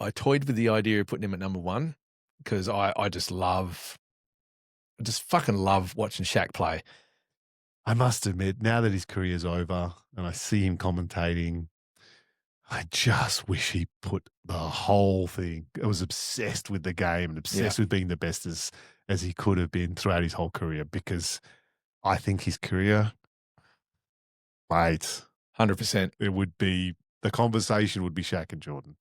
I toyed with the idea of putting him at number 1 because I just fucking love watching Shaq play. I must admit, now that his career's over and I see him commentating, I just wish he put the whole thing. I was obsessed with the game and obsessed with being the best as he could have been throughout his whole career, because I think his career, 100%. It would be, the conversation would be Shaq and Jordan.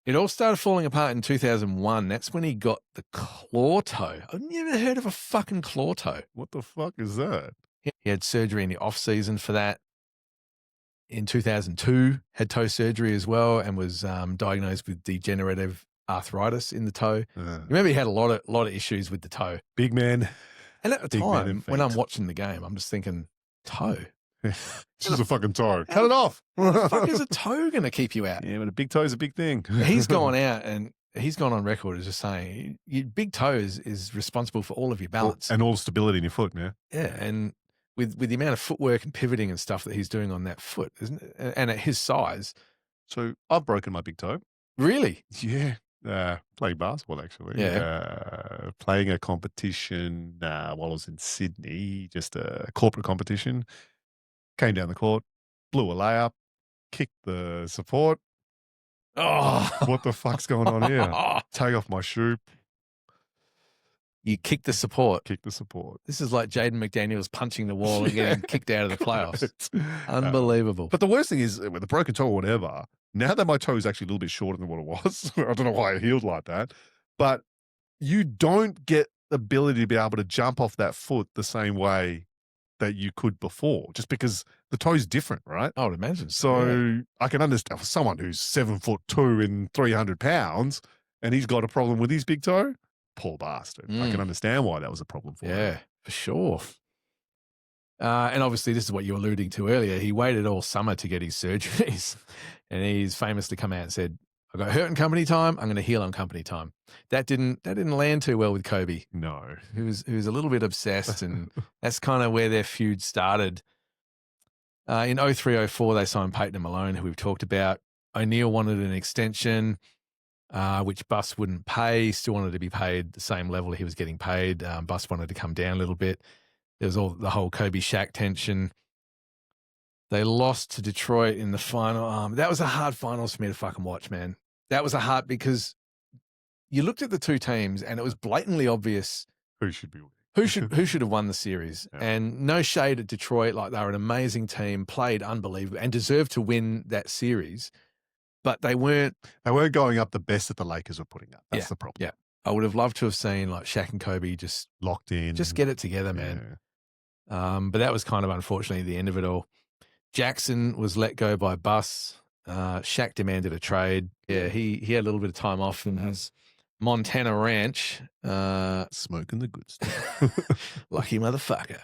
It all started falling apart in 2001. That's when he got the claw toe. I've never heard of a fucking claw toe. What the fuck is that? He had surgery in the off season for that. In 2002, had toe surgery as well and was diagnosed with degenerative arthritis in the toe. Remember, he had a lot of issues with the toe. Big man. And at the Big man in time, when I'm feet. watching the game, I'm just thinking, toe. This is a fucking toe. Cut it off. How the fuck is a toe going to keep you out? Yeah, but a big toe is a big thing. He's gone out and he's gone on record as just saying your big toe is responsible for all of your balance. And all stability in your foot, man. Yeah, and with the amount of footwork and pivoting and stuff that he's doing on that foot, isn't it? And at his size. So I've broken my big toe. Really? Yeah. Playing basketball, actually. Yeah. Playing a competition while I was in Sydney, just a corporate competition. Came down the court, blew a layup, kicked the support. Oh, What the fuck's going on here? Take off my shoe. You kicked the support. Kick the support. This is like Jaden McDaniels punching the wall and getting kicked out of the playoffs. Unbelievable. But the worst thing is with a broken toe or whatever, now that my toe is actually a little bit shorter than what it was, I don't know why it healed like that, but you don't get the ability to be able to jump off that foot the same way that you could before, just because the toe's different, right? I would imagine. So I can understand for someone who's 7'2" and 300 pounds and he's got a problem with his big toe, poor bastard. I can understand why that was a problem for him. Yeah, for sure. And obviously, this is what you were alluding to earlier. He waited all summer to get his surgeries, and he's famously come out and said, "I got hurt in company time. I'm going to heal on company time." That didn't land too well with Kobe. No, who was a little bit obsessed, and that's kind of where their feud started. In 03-04, they signed Peyton and Malone, who we've talked about. O'Neal wanted an extension, which Bus wouldn't pay. Still wanted to be paid the same level he was getting paid. Bus wanted to come down a little bit. There was the whole Kobe Shaq tension. They lost to Detroit in the final. That was a hard finals for me to fucking watch, man. That was a hard, because you looked at the two teams and it was blatantly obvious who should be winning. Who should have won the series. Yeah. And no shade at Detroit. Like, they were an amazing team, played unbelievable and deserved to win that series. But they weren't going up the best that the Lakers were putting up. That's the problem. Yeah. I would have loved to have seen like Shaq and Kobe just locked in. Just get it together, man. But that was kind of unfortunately the end of it all. Jackson was let go by Bus. Shaq demanded a trade. Yeah, he had a little bit of time off from his Montana ranch. Smoking the good stuff. Lucky motherfucker.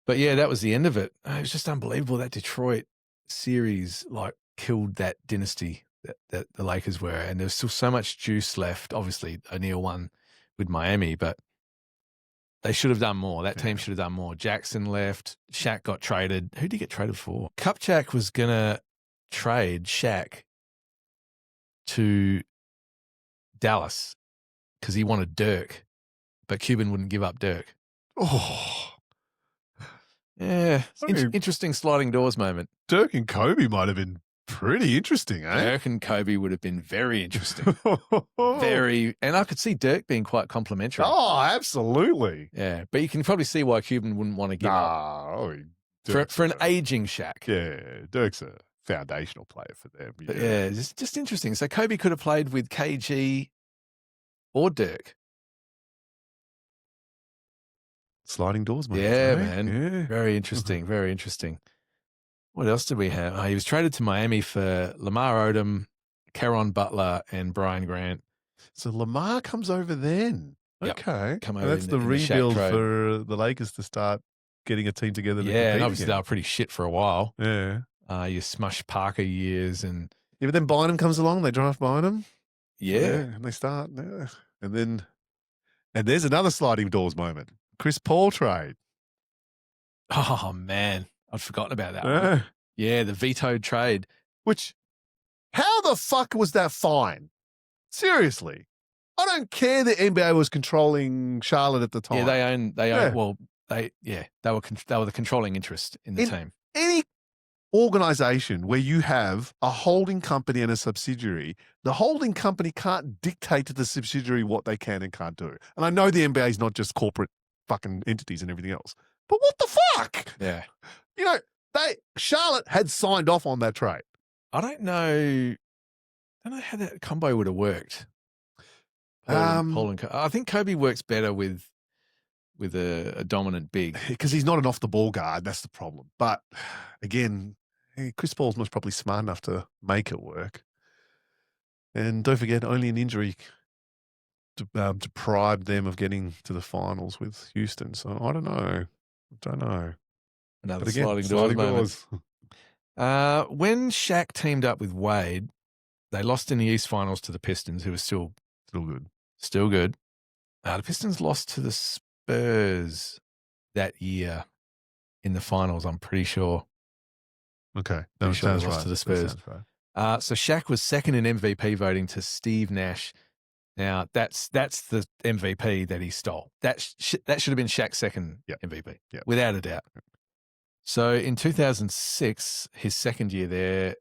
But yeah, that was the end of it. It was just unbelievable. That Detroit series like killed that dynasty that the Lakers were. And there's still so much juice left. Obviously, O'Neal won with Miami, but they should have done more. That team should have done more. Jackson left. Shaq got traded. Who did he get traded for? Kupchak was going to trade Shaq to Dallas because he wanted Dirk, but Cuban wouldn't give up Dirk. Oh. Yeah. Interesting sliding doors moment. Dirk and Kobe might have been pretty interesting, eh? Dirk and Kobe would have been very interesting. Very. And I could see Dirk being quite complimentary. Oh, absolutely. Yeah. But you can probably see why Cuban wouldn't want to give up. For an aging Shaq. Yeah. Dirk's a foundational player for them. Yeah. Just interesting. So Kobe could have played with KG or Dirk. Sliding doors, man. Yeah, man. Yeah. Very interesting. Very interesting. What else did we have? He was traded to Miami for Lamar Odom, Caron Butler, and Brian Grant. So Lamar comes over then. Okay. Yep. Come over. That's the rebuild for the Lakers to start getting a team together. And obviously they were pretty shit for a while. Yeah. Your Smush Parker years and. Yeah, but then Bynum comes along. They draft Bynum. Yeah. And they start. Yeah. And there's another sliding doors moment. Chris Paul trade. Oh, man. I'd forgotten about that one. Yeah, the vetoed trade. Which, how the fuck was that fine? Seriously. I don't care the NBA was controlling Charlotte at the time. Yeah, they were the controlling interest in the team. Any organization where you have a holding company and a subsidiary, the holding company can't dictate to the subsidiary what they can and can't do. And I know the NBA is not just corporate fucking entities and everything else, but what the fuck? Yeah. Charlotte had signed off on that trade. I don't know how that combo would have worked. Paul and I think Kobe works better with a dominant big because he's not an off the ball guard. That's the problem. But again, Chris Paul's most probably smart enough to make it work. And don't forget, only an injury deprived them of getting to the finals with Houston. So I don't know. Another But again, sliding sliding doors doors. moment. When Shaq teamed up with Wade, they lost in the East Finals to the Pistons, who were still Still good. The Pistons lost to the Spurs that year in the finals, I'm pretty sure. Okay. Pretty sure they sounds lost right. to the That Spurs. sounds right. So Shaq was second in MVP voting to Steve Nash. Now, that's the MVP that he stole. That should have been Shaq's second Yep. MVP, Yep. without a doubt. So in 2006, his second year there,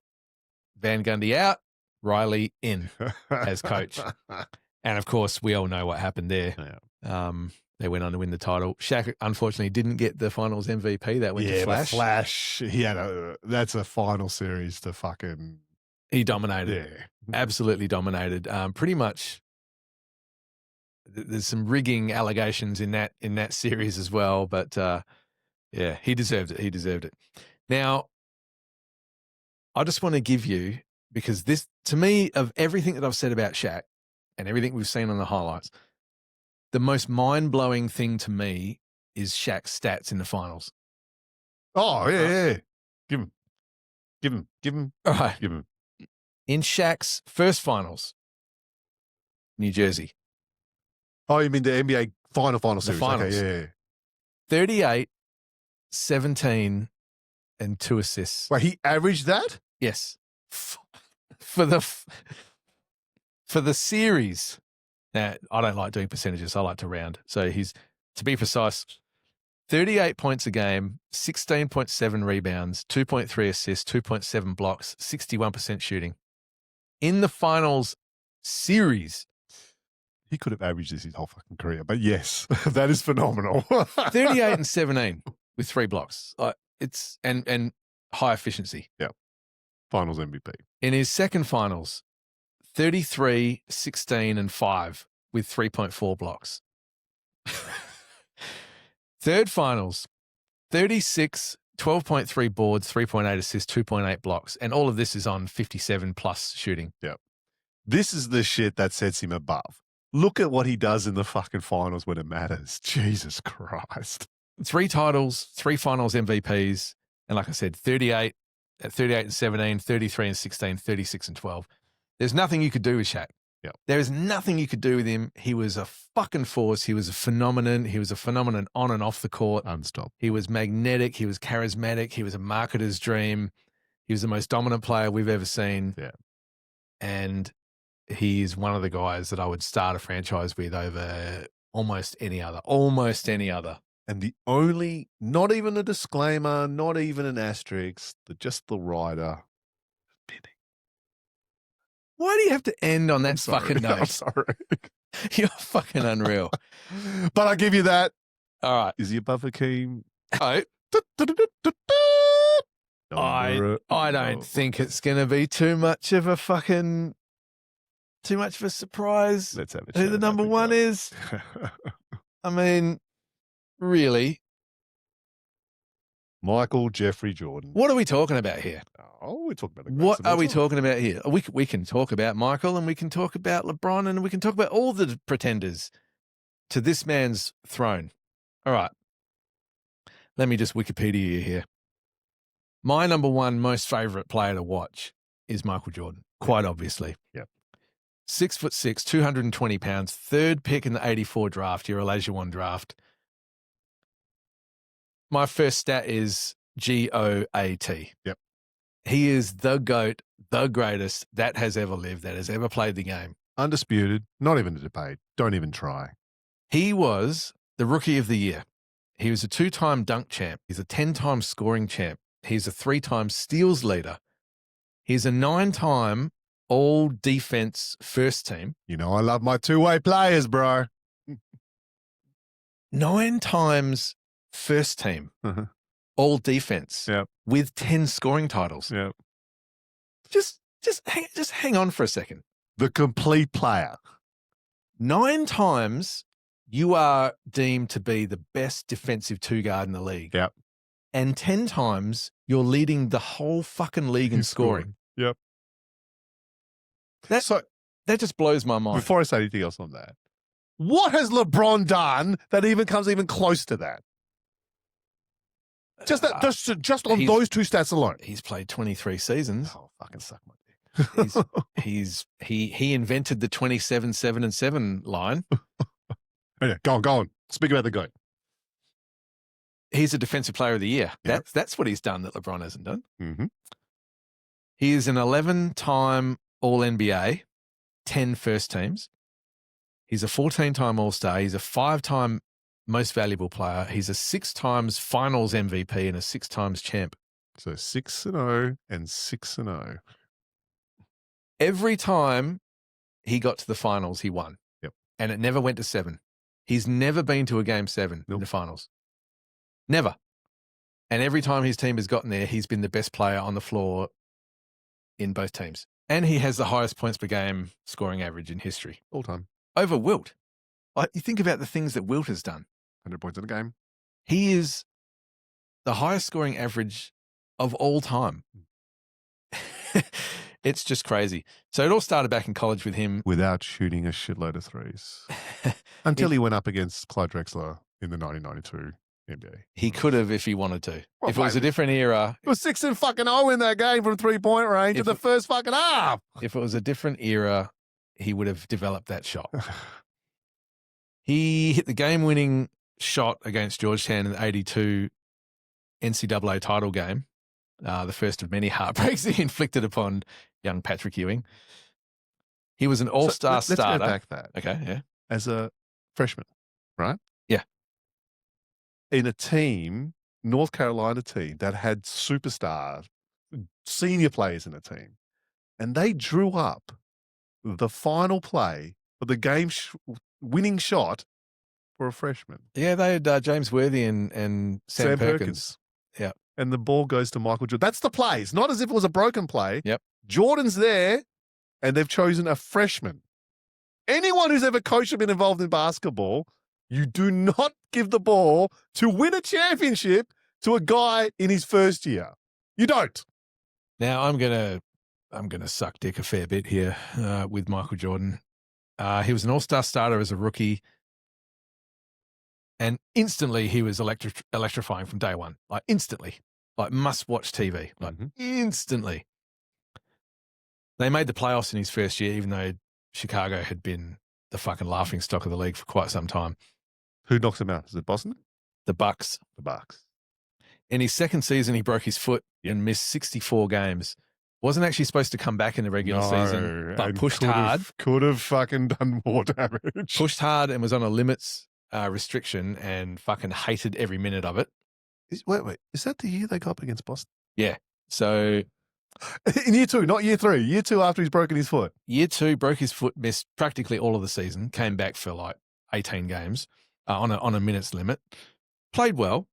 Van Gundy out, Riley in as coach. And, of course, we all know what happened there. Yeah. They went on to win the title. Shaq, unfortunately, didn't get the finals MVP. That went to Flash. The Flash. That's a final series to fucking. He dominated. Yeah. Absolutely dominated. Pretty much. There's some rigging allegations in that series as well, but yeah, he deserved it. Now, I just want to give you, because this, to me, of everything that I've said about Shaq and everything we've seen on the highlights, the most mind-blowing thing to me is Shaq's stats in the finals. Oh, yeah. Give him. All right. Give him. In Shaq's first finals, New Jersey. Oh, you mean the NBA final series? Finals. Okay, yeah. 38, 17, and 2 assists. Wait, he averaged that? Yes. For the series. Now, I don't like doing percentages. I like to round. So he's, to be precise, 38 points a game, 16.7 rebounds, 2.3 assists, 2.7 blocks, 61% shooting. In the finals series. He could have averaged this his whole fucking career, but yes, that is phenomenal. 38 and 17 with 3 blocks. It's and high efficiency. Yeah. Finals MVP. In his second finals, 33, 16, and 5 with 3.4 blocks. Third finals, 36, 12.3 boards, 3.8 assists, 2.8 blocks. And all of this is on 57 plus shooting. Yeah. This is the shit that sets him above. Look at what he does in the fucking finals when it matters. Jesus Christ. 3 titles, 3 finals MVPs. And like I said, 38 and 17, 33 and 16, 36 and 12. There's nothing you could do with Shaq. Yeah. There is nothing you could do with him. He was a fucking force. He was a phenomenon. He was a phenomenon on and off the court. Unstoppable. He was magnetic. He was charismatic. He was a marketer's dream. He was the most dominant player we've ever seen. Yeah. And he is one of the guys that I would start a franchise with over almost any other. And the only, not even a disclaimer, not even an asterisk, just the rider. Why do you have to end on that fucking note? I'm sorry. You're fucking unreal. But I give you that. All right. Is he above Hakeem? Oh, I don't think it's going to be too much of a surprise Let's have a who chat the number about one that. is. I mean, really? Michael Jeffrey Jordan. What are we talking about here? Oh, we're talking about What are we talking about here? We can talk about Michael, and we can talk about LeBron, and we can talk about all the pretenders to this man's throne. All right. Let me just Wikipedia you here. My number one most favorite player to watch is Michael Jordan, quite obviously. Yep. 6'6", 220 pounds, third pick in the 84 draft, your Olajuwon draft. My first stat is GOAT. Yep. He is the GOAT, the greatest that has ever lived, that has ever played the game. Undisputed, not even a debate. Don't even try. He was the Rookie of the Year. He was a 2-time dunk champ. He's a 10-time scoring champ. He's a 3-time steals leader. He's a 9-time all-defense first team. You know I love my two-way players, bro. 9 times first team, all defense, Yep. with 10 scoring titles. Yeah. Just hang on for a second. The complete player. 9 times you are deemed to be the best defensive 2-guard in the league. Yep. And 10 times you're leading the whole fucking league in scoring. Yep. That just blows my mind. Before I say anything else on that, What has LeBron done that even comes even close to that? Just on those two stats alone. He's played 23 seasons. Oh, fucking suck my dick. He invented the 27, 7, and 7 line. Yeah, go on. Speak about the GOAT. He's a defensive player of the year. Yep. That's what he's done that LeBron hasn't done. Mm-hmm. He is an 11-time All-NBA, 10 first teams. He's a 14-time All-Star. He's a 5-time most valuable player. He's a 6 times finals MVP and a 6 times champ. So 6-0 and 6-0. Every time he got to the finals, he won. Yep. And it never went to 7. He's never been to a game 7 in the finals. Never. And every time his team has gotten there, he's been the best player on the floor in both teams. And he has the highest points per game scoring average in history. All time. Over Wilt. Like, you think about the things that Wilt has done. 100 points in a game. He is the highest scoring average of all time. It's just crazy. So it all started back in college with him. Without shooting a shitload of threes. Until he went up against Clyde Drexler in the 1992 NBA. He could have if he wanted to. Well, if it was a different era. It was 6-0 in that game from 3-point range in the first fucking half. If it was a different era, he would have developed that shot. He hit the game-winning shot against Georgetown in the 82 NCAA title game, the first of many heartbreaks he inflicted upon young Patrick Ewing. He was an all-star starter. Let's go back that. Okay, yeah. As a freshman, right? Yeah. In a team, North Carolina team, that had superstars, senior players in a team, and they drew up the final play for the game winning shot for a freshman. Yeah, they had James Worthy and Sam Perkins. Yeah. And the ball goes to Michael Jordan. That's the play. It's not as if it was a broken play. Yep. Jordan's there, and they've chosen a freshman. Anyone who's ever coached or been involved in basketball, you do not give the ball to win a championship to a guy in his first year. You don't. Now I'm gonna suck dick a fair bit here with Michael Jordan. He was an all-star starter as a rookie, and instantly he was electrifying from day one. Like instantly, like must-watch TV. Like instantly. They made the playoffs in his first year, even though Chicago had been the fucking laughing stock of the league for quite some time. Who knocks him out? Is it Boston? The Bucks. The Bucks. In his second season, he broke his foot and missed 64 games. Wasn't actually supposed to come back in the regular season, but pushed hard. Could have fucking done more damage. Pushed hard and was on a limits restriction and fucking hated every minute of it. Wait. Is that the year they got up against Boston? Yeah. So in year 2, not year 3. Year 2 after he's broken his foot. Year 2, broke his foot, missed practically all of the season, came back for like 18 games on a minutes limit. Played well.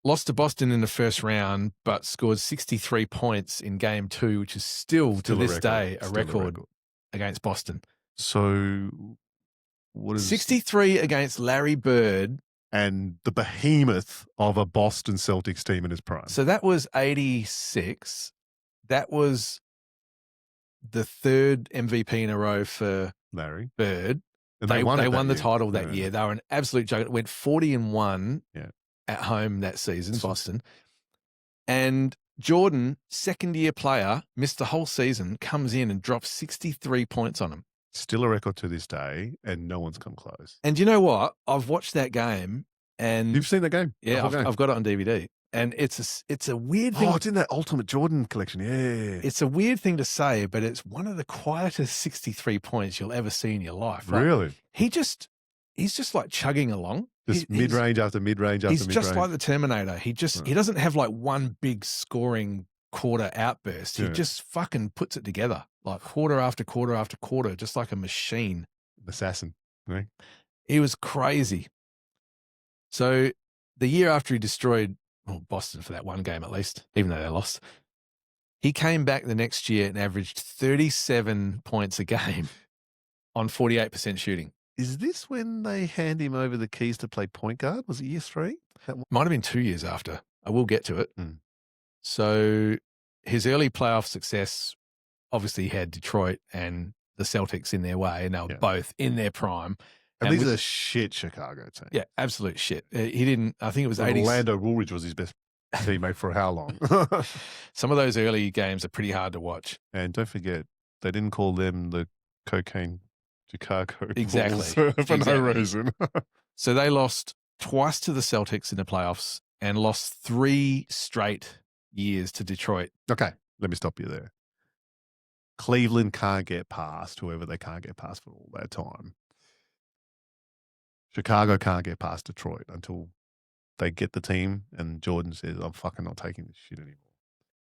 Lost to Boston in the first round, but scored 63 points in game 2, which is still to this day a record against Boston. So what is 63 against Larry Bird. And the behemoth of a Boston Celtics team in his prime. So that was 86. That was the third MVP in a row for Larry Bird. And they won the year. title that year. They were an absolute joke. It went 40-1 at home that season, Boston. And Jordan, second-year player, missed the whole season, comes in and drops 63 points on him. Still a record to this day, and no one's come close. And you know what? I've watched that game, and you've seen the game. Yeah, I've got it on DVD, and it's a weird thing. Oh, it's in that Ultimate Jordan collection. Yeah, it's a weird thing to say, but it's one of the quietest 63 points you'll ever see in your life. Right? Really? He's just like chugging along. Just mid-range after mid-range after mid-range. He's just like the Terminator. He doesn't have like one big scoring quarter outburst. He just fucking puts it together. Like quarter after quarter after quarter, just like a machine. Assassin, right? He was crazy. So the year after he destroyed Boston for that one game at least, even though they lost, he came back the next year and averaged 37 points a game on 48% shooting. Is this when they hand him over the keys to play point guard? Was it year 3? Might have been 2 years after. I will get to it. So his early playoff success, obviously he had Detroit and the Celtics in their way, and they were both in their prime. And And these with- are shit Chicago team. Yeah, absolute shit. He didn't. I think it was Well, 80. Orlando Woolridge was his best teammate for how long? Some of those early games are pretty hard to watch. And don't forget, they didn't call them the cocaine Chicago Exactly. Bulls for no Exactly. reason. So they lost twice to the Celtics in the playoffs and lost 3 straight years to Detroit. Okay, let me stop you there. Cleveland can't get past whoever they can't get past for all that time. Chicago can't get past Detroit until they get the team and Jordan says, I'm fucking not taking this shit anymore.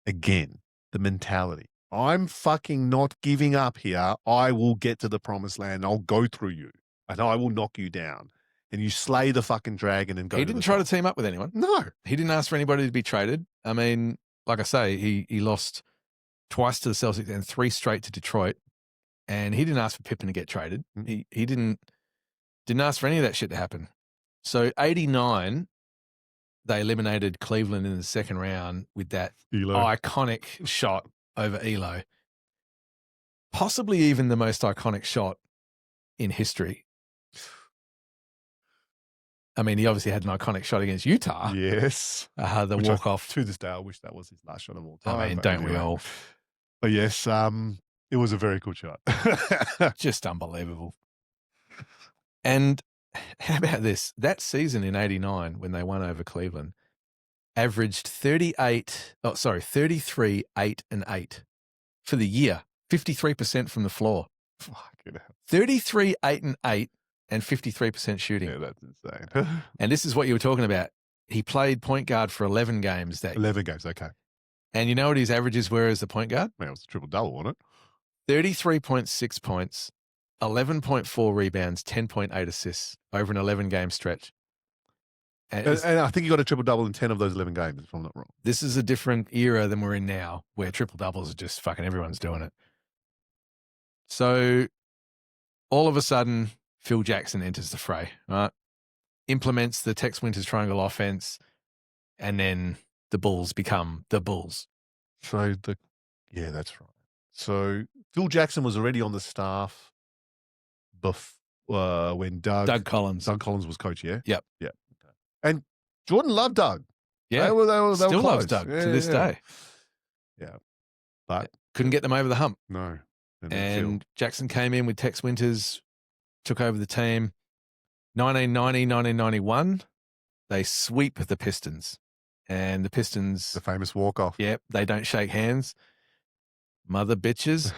Again, the mentality. I'm fucking not giving up here. I will get to the promised land. I'll go through you and I will knock you down. And you slay the fucking dragon and go. He to didn't the try to top. team up with anyone. No. He didn't ask for anybody to be traded. I mean, like I say, he lost twice to the Celtics and 3 straight to Detroit. And he didn't ask for Pippen to get traded. He didn't ask for any of that shit to happen. So 89, they eliminated Cleveland in the second round with that Elo. iconic shot over Elo. Possibly even the most iconic shot in history. I mean, he obviously had an iconic shot against Utah. Yes. The Which walk-off. To this day, I wish that was his last shot of all time. I mean, but don't we anyway. all? But yes, it was a very cool shot. Just unbelievable. And how about this? That season in 89, when they won over Cleveland, averaged 33, 8, and 8 for the year. 53% from the floor. Fucking hell. 33, 8, and 8, and 53% shooting. Yeah, that's insane. And this is what you were talking about. He played point guard for 11 games that 11 games, okay. And you know what his averages were as the point guard? Man, it was a triple-double, wasn't it? 33.6 points, 11.4 rebounds, 10.8 assists over an 11-game stretch. And I think he got a triple-double in 10 of those 11 games, if I'm not wrong. This is a different era than we're in now, where triple-doubles are just fucking everyone's doing it. So all of a sudden, Phil Jackson enters the fray, right? Implements the Tex Winters triangle offense, and then the Bulls become the Bulls. So yeah, that's right. So Phil Jackson was already on the staff when Doug Collins. Doug Collins was coach, yeah? Yep. Yeah. Okay. And Jordan loved Doug. Yeah. They were Still close. loves Doug to this day. Yeah. But couldn't get them over the hump. No. And Jackson came in with Tex Winters, took over the team. 1990, 1991, they sweep the Pistons. And the Pistons... The famous walk-off. Yep, they don't shake hands. Mother bitches.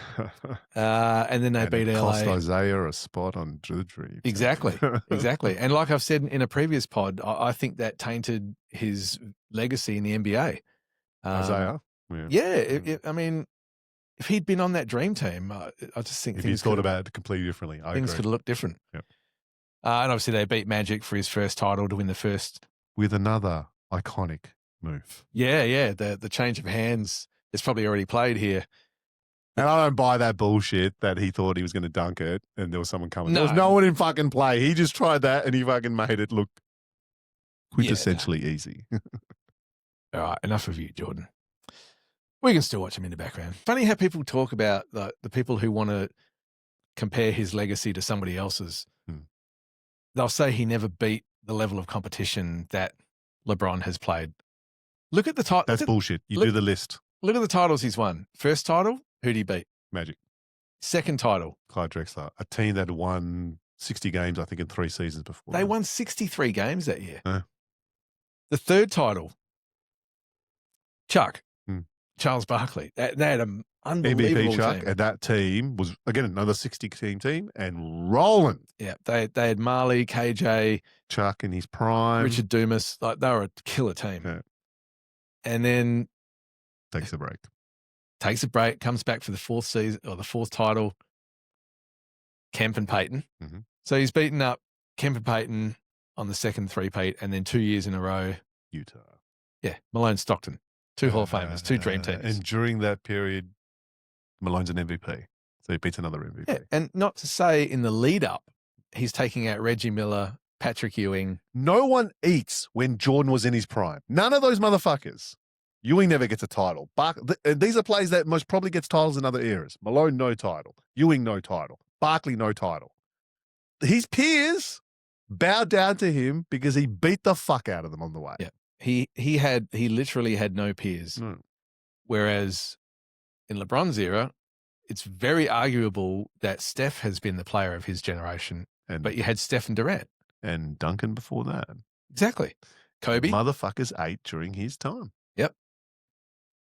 And then they beat LA. Cost Isaiah a spot on the dream. Exactly. Exactly. And like I've said in a previous pod, I think that tainted his legacy in the NBA. Isaiah? Yeah. I mean, if he'd been on that dream team, I just think if he thought about it completely differently, things could have looked different. Yep. And obviously they beat Magic for his first title to win the first. With another iconic move. Yeah. The change of hands is probably already played here. And I don't buy that bullshit that he thought he was going to dunk it and there was someone coming. There was no one in fucking play. He just tried that and he fucking made it look quintessentially easy. All right, enough of you, Jordan. We can still watch him in the background. Funny how people talk about the people who want to compare his legacy to somebody else's. They'll say he never beat the level of competition that LeBron has played. Look at the title. That's bullshit. You do the list. Look at the titles he's won. First title, who'd he beat? Magic. Second title. Clyde Drexler. A team that won 60 games, I think, in 3 seasons before. They won 63 games that year. Yeah. The third title, Chuck. Charles Barkley. They had an unbelievable MVP Chuck, team. and that team was, again, another 60-team team and rolling. Yeah, they had Marley, KJ. Chuck in his prime. Richard Dumas. Like, they were a killer team. Yeah. And then takes a break, comes back for the fourth season or the fourth title, Kemp and Payton. Mm-hmm. So he's beaten up Kemp and Payton on the second three-peat, and then 2 years in a row. Utah. Yeah, Malone Stockton. 2 Hall of Famers, 2 dream teams. And during that period, Malone's an MVP. So he beats another MVP. Yeah, and not to say in the lead-up, he's taking out Reggie Miller, Patrick Ewing. No one eats when Jordan was in his prime. None of those motherfuckers. Ewing never gets a title. These are players that most probably gets titles in other eras. Malone, no title. Ewing, no title. Barkley, no title. his peers bowed down to him because he beat the fuck out of them on the way. Yeah. He literally had no peers. Mm. Whereas in LeBron's era, it's very arguable that Steph has been the player of his generation, but you had Steph and Durant. And Duncan before that. Exactly. Kobe. Motherfuckers ate during his time. Yep.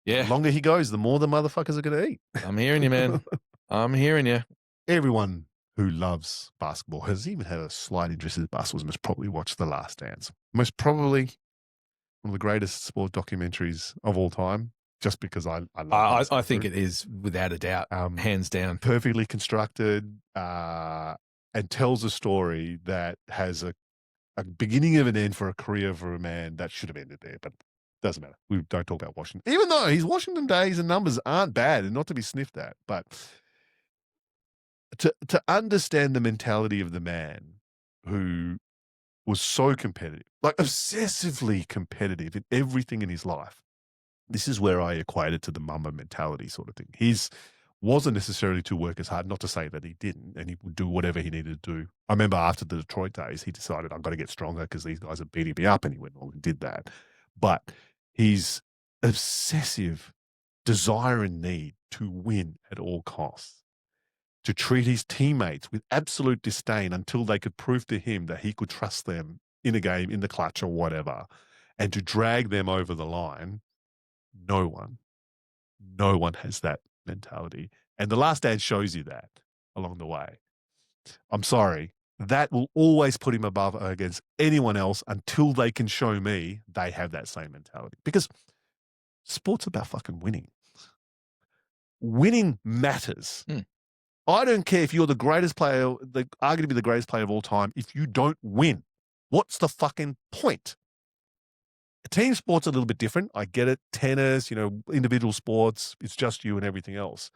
Yeah. The longer he goes, the more the motherfuckers are going to eat. I'm hearing you, man. I'm hearing you. Everyone who loves basketball, has even had a slight interest in basketball, must probably watch The Last Dance. Most probably one of the greatest sport documentaries of all time, just because I love I think it is, without a doubt, hands down. Perfectly constructed and tells a story that has a beginning of an end for a career for a man that should have ended there, but doesn't matter. We don't talk about Washington, even though his Washington days and numbers aren't bad and not to be sniffed at. But to understand the mentality of the man who was so competitive, like obsessively competitive in everything in his life. This is where I equate it to the Mamba mentality sort of thing. His wasn't necessarily to work as hard, not to say that he didn't, and he would do whatever he needed to do. I remember after the Detroit days, he decided, I've got to get stronger because these guys are beating me up, and he went on and did that. But his obsessive desire and need to win at all costs, to treat his teammates with absolute disdain until they could prove to him that he could trust them in a game, in the clutch or whatever, and to drag them over the line, no one has that mentality. And The Last Dance shows you that along the way. I'm sorry. That will always put him above against anyone else until they can show me they have that same mentality. Because sport's about fucking winning. Winning matters. I don't care if you're the greatest player, arguably the greatest player of all time. If you don't win, what's the fucking point? Team sport's a little bit different. I get it. Tennis, individual sports, it's just you and everything else.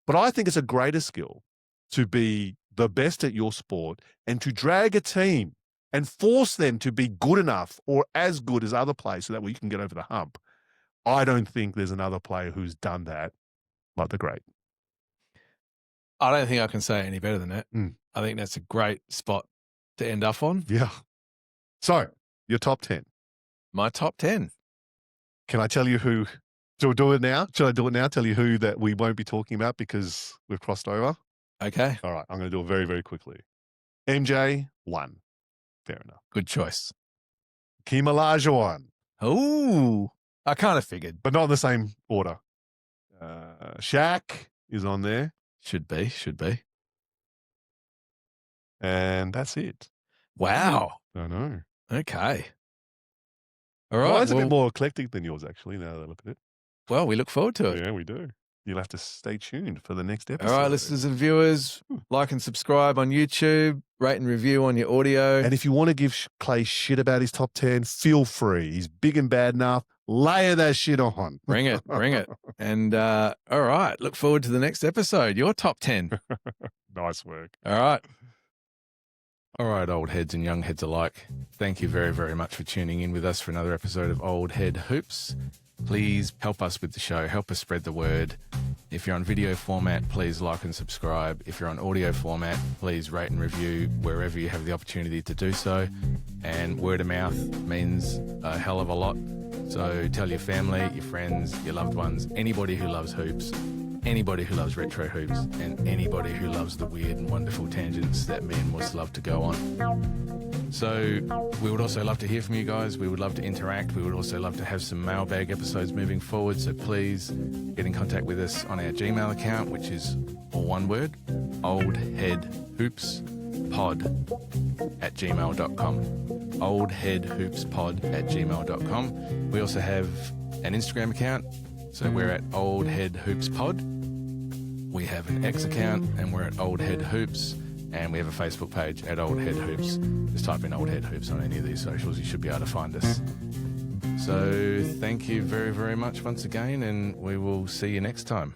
But I think it's a greater skill to be the best at your sport and to drag a team and force them to be good enough or as good as other players so that we can get over the hump. I don't think there's another player who's done that like the great. I don't think I can say any better than that. I think that's a great spot to end up on. Yeah. So, your top 10. My top 10. Can I tell you who? Do I do it now? Should I do it now? Tell you who that we won't be talking about because we've crossed over? Okay. All right. I'm going to do it very, very quickly. MJ, 1. Fair enough. Good choice. Hakeem Olajuwon. Oh, I kind of figured. But not in the same order. Shaq is on there. Should be. And that's it. Wow. I know. Okay. All right. Mine's a bit more eclectic than yours, actually, now that I look at it. Well, we look forward to it. Yeah, we do. You'll have to stay tuned for the next episode. All right, listeners and viewers, like and subscribe on YouTube, rate and review on your audio. And if you want to give Clay shit about his top 10, feel free. He's big and bad enough. Layer that shit on. Bring it. And all right, look forward to the next episode. Your top 10. Nice work. All right. All right, old heads and young heads alike. Thank you very, very much for tuning in with us for another episode of Old Head Hoops. Please help us with the show. Help us spread the word. If you're on video format, please like and subscribe. If you're on audio format, please rate and review wherever you have the opportunity to do so. And word of mouth means a hell of a lot. So tell your family, your friends, your loved ones, anybody who loves hoops, anybody who loves retro hoops, and anybody who loves the weird and wonderful tangents that me and Mus love to go on. So we would also love to hear from you guys. We would love to interact. We would also love to have some mailbag episodes moving forward. So please get in contact with us on our Gmail account, which is all one word, oldheadhoopspod@gmail.com. oldheadhoopspod@gmail.com. We also have an Instagram account. So we're at oldheadhoopspod. We have an X account and we're at Old Head Hoops. And we have a Facebook page at Old Head Hoops. Just type in Old Head Hoops on any of these socials. You should be able to find us. So thank you very, very much once again, and we will see you next time.